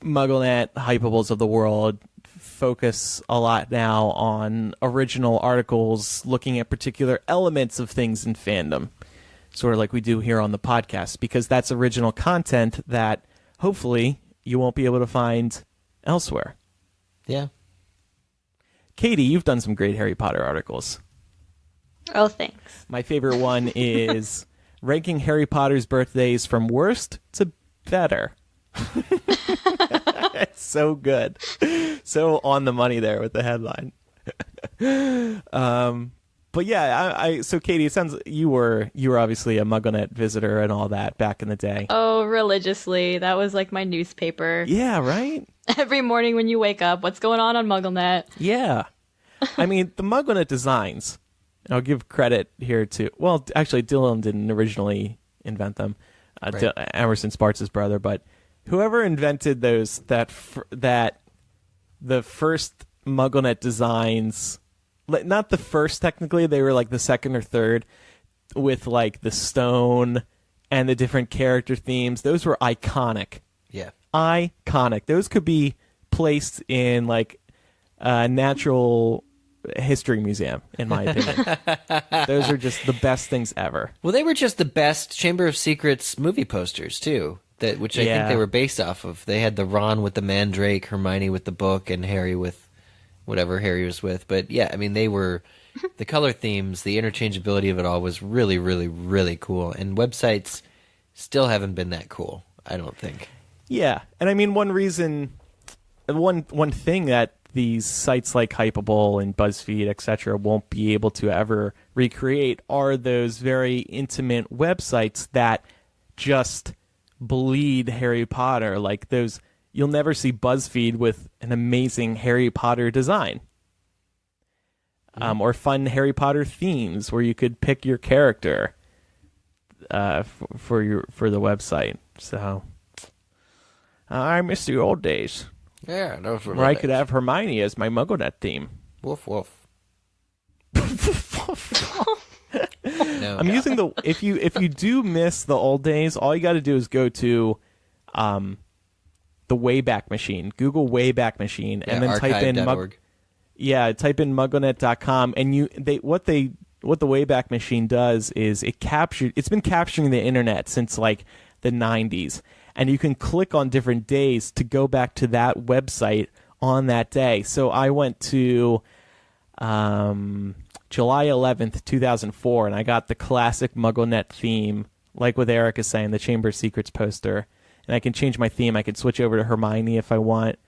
Hypables of the world focus a lot now on original articles looking at particular elements of things in fandom, sort of like we do here on the podcast, because that's original content that hopefully you won't be able to find elsewhere. Yeah. Katie, you've done some great Harry Potter articles. Oh, thanks. My favorite one is ranking Harry Potter's birthdays from worst to better. It's so good. So on the money there with the headline. But yeah, so Katie, it sounds you were obviously a MuggleNet visitor and all that back in the day. Oh, religiously. That was like my newspaper. Yeah, right? Every morning when you wake up, what's going on MuggleNet? Yeah. I mean, the MuggleNet designs, and I'll give credit here to, well, actually, Dylan didn't originally invent them. Right. Emerson Sparks' brother, but whoever invented those, that the first MuggleNet designs, not the first technically, they were like the second or third, with like the stone and the different character themes. Those were iconic. Yeah. Iconic. Those could be placed in like a natural history museum, in my opinion. Those are just the best things ever. Well, they were just the best Chamber of Secrets movie posters too. Which I think they were based off of. They had the Ron with the Mandrake, Hermione with the book, and Harry with whatever Harry was with. But yeah, I mean, they were the color themes, the interchangeability of it all was really, really, really cool. And websites still haven't been that cool, I don't think. Yeah, and I mean, one thing that these sites like Hypable and BuzzFeed, etc., won't be able to ever recreate are those very intimate websites that just bleed Harry Potter. Like those, you'll never see BuzzFeed with an amazing Harry Potter design, or fun Harry Potter themes where you could pick your character for the website. So I miss the old days. Yeah, those were where I could have Hermione as my MuggleNet theme. Woof woof. No. I'm using the if you do miss the old days, all you got to do is go to the Wayback Machine, Google Wayback Machine, and then type in MuggleNet.com, and what the Wayback Machine does is it's been capturing the internet since like the 90s, and you can click on different days to go back to that website on that day. So I went to July 11th, 2004, and I got the classic MuggleNet theme, like what Eric is saying, the Chamber of Secrets poster. And I can change my theme. I can switch over to Hermione if I want.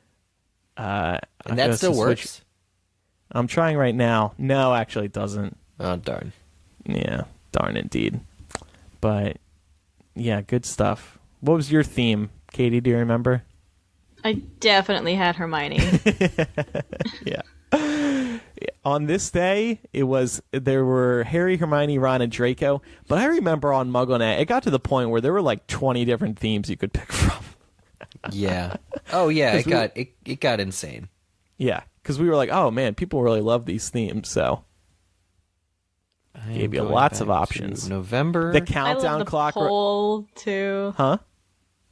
And that still works? I'm trying right now. No, actually it doesn't. Oh, darn. Yeah, darn indeed. But, yeah, good stuff. What was your theme, Katie? Do you remember? I definitely had Hermione. Yeah. On this day, there were Harry, Hermione, Ron, and Draco. But I remember on MuggleNet, it got to the point where there were like 20 different themes you could pick from. Yeah. Oh yeah, it got insane. Yeah, because we were like, oh man, people really love these themes, so gave you lots of options. November. The countdown clock. Poll too. Huh?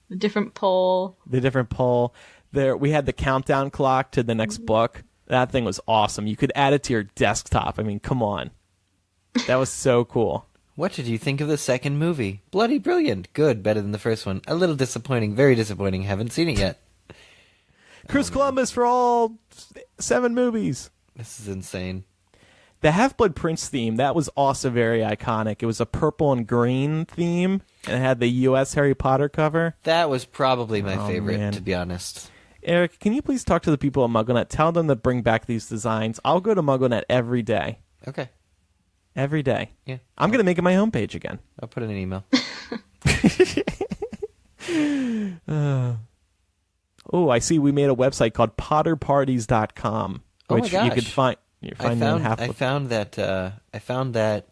The different poll. There, we had the countdown clock to the next book. That thing was awesome. You could add it to your desktop. I mean, come on. That was so cool. What did you think of the second movie? Bloody brilliant. Good. Better than the first one. A little disappointing. Very disappointing. Haven't seen it yet. Chris Columbus for all 7 movies. This is insane. The Half-Blood Prince theme, that was also very iconic. It was a purple and green theme, and it had the U.S. Harry Potter cover. That was probably my favorite, to be honest. Eric, can you please talk to the people at MuggleNet? Tell them to bring back these designs. I'll go to MuggleNet every day. Okay. Every day. Yeah. I'm going to make it my homepage again. I'll put in an email. Oh, I see we made a website called potterparties.com, which you could find. I found that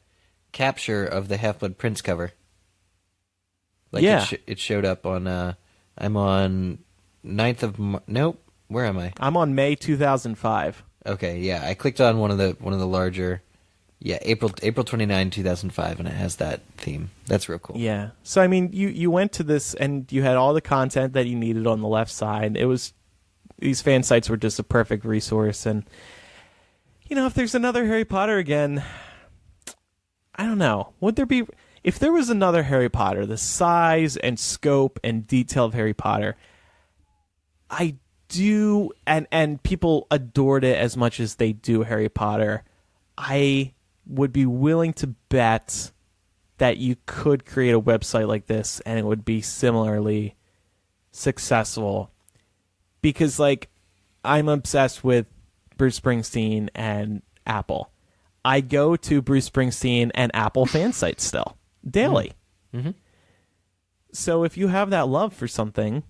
capture of the Half-Blood Prince cover. Like it showed up on. I'm on 9th of nope. Where am I? I'm on May 2005. Okay, yeah, I clicked on one of the larger. Yeah, April 29, 2005, and it has that theme. That's real cool. Yeah. So I mean, you went to this and you had all the content that you needed on the left side. These fan sites were just a perfect resource, and if there's another Harry Potter again, I don't know. Would there be, if there was another Harry Potter, the size and scope and detail of Harry Potter, I do, and people adored it as much as they do Harry Potter, I would be willing to bet that you could create a website like this and it would be similarly successful. Because, I'm obsessed with Bruce Springsteen and Apple. I go to Bruce Springsteen and Apple fan sites still, daily. Mm-hmm. So if you have that love for something...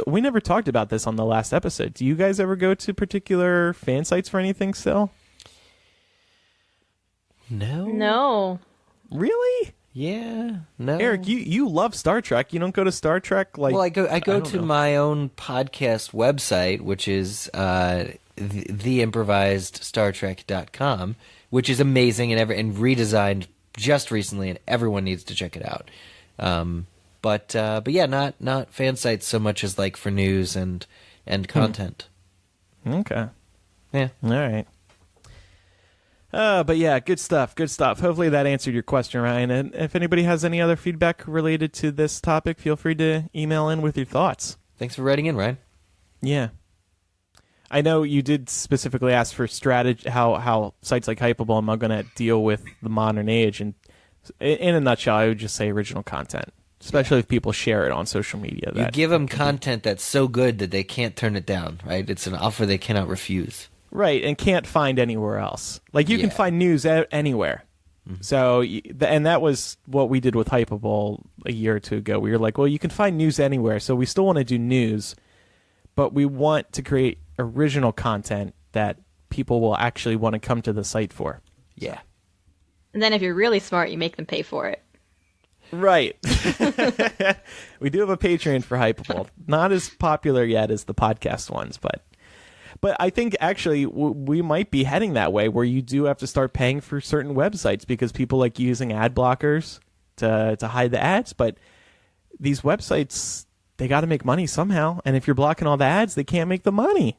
we never talked about this on the last episode. Do you guys ever go to particular fan sites for anything still? No. Really? Yeah. No. Eric, you love Star Trek. You don't go to Star Trek Well, I go to my own podcast website, which is theimprovisedstartrek.com, which is amazing and redesigned just recently, and everyone needs to check it out. But yeah, not fan sites so much as for news and content. Okay. Yeah. All right. But yeah, good stuff. Good stuff. Hopefully that answered your question, Ryan. And if anybody has any other feedback related to this topic, feel free to email in with your thoughts. Thanks for writing in, Ryan. Yeah. I know you did specifically ask for strategy, how sites like Hypable and MuggleNet deal with the modern age. And in a nutshell, I would just say original content. Especially if people share it on social media. You give them content that's so good that they can't turn it down, right? It's an offer they cannot refuse. Right, and can't find anywhere else. You can find news anywhere. Mm-hmm. So, and that was what we did with Hypable a year or two ago. We were like, well, you can find news anywhere. So we still want to do news, but we want to create original content that people will actually want to come to the site for. Yeah. And then if you're really smart, you make them pay for it. Right. We do have a Patreon for Hypable. Not as popular yet as the podcast ones, but I think actually we might be heading that way where you do have to start paying for certain websites because people like using ad blockers to hide the ads. But these websites, they got to make money somehow. And if you're blocking all the ads, they can't make the money.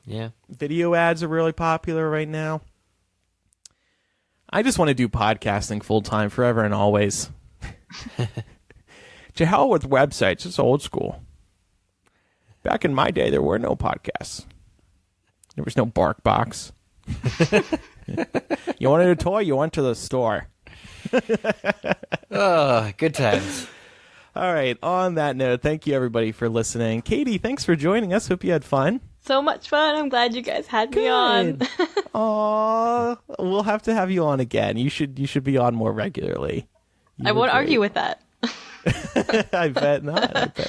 Yeah. Video ads are really popular right now. I just want to do podcasting full time forever and always. To hell with websites. It's old school. Back in my day, there were no podcasts. There was no BarkBox. You wanted a toy? You went to the store. Oh, good times. All right. On that note, thank you everybody for listening. Katie, thanks for joining us. Hope you had fun. So much fun. I'm glad you guys had me on. Aw, we'll have to have you on again. You should be on more regularly. I won't argue with that. I bet not.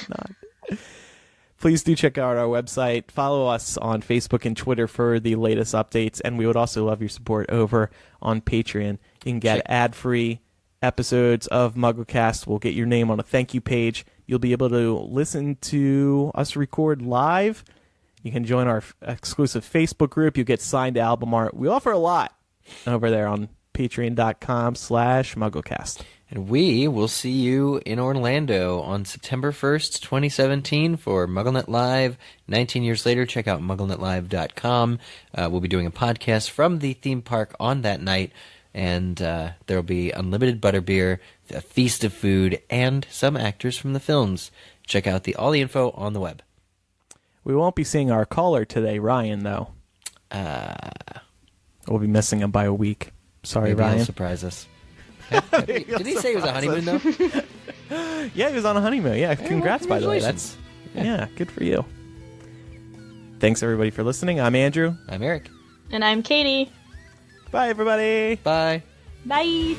Please do check out our website. Follow us on Facebook and Twitter for the latest updates. And we would also love your support over on Patreon. You can get ad-free episodes of MuggleCast. We'll get your name on a thank you page. You'll be able to listen to us record live. You can join our exclusive Facebook group. You get signed album art. We offer a lot over there on patreon.com/MuggleCast. And we will see you in Orlando on September 1st, 2017 for MuggleNet Live. 19 years later, check out MuggleNetLive.com. We'll be doing a podcast from the theme park on that night, and there will be unlimited butterbeer, a feast of food, and some actors from the films. Check out all the info on the web. We won't be seeing our caller today, Ryan, though. We'll be missing him by a week. Sorry, Maybe Ryan. He'll surprise us. Did he say he was a honeymoon, though? Yeah, he was on a honeymoon. Yeah, congrats, by the way. Yeah, good for you. Thanks, everybody, for listening. I'm Andrew. I'm Eric. And I'm Katie. Bye, everybody. Bye. Bye.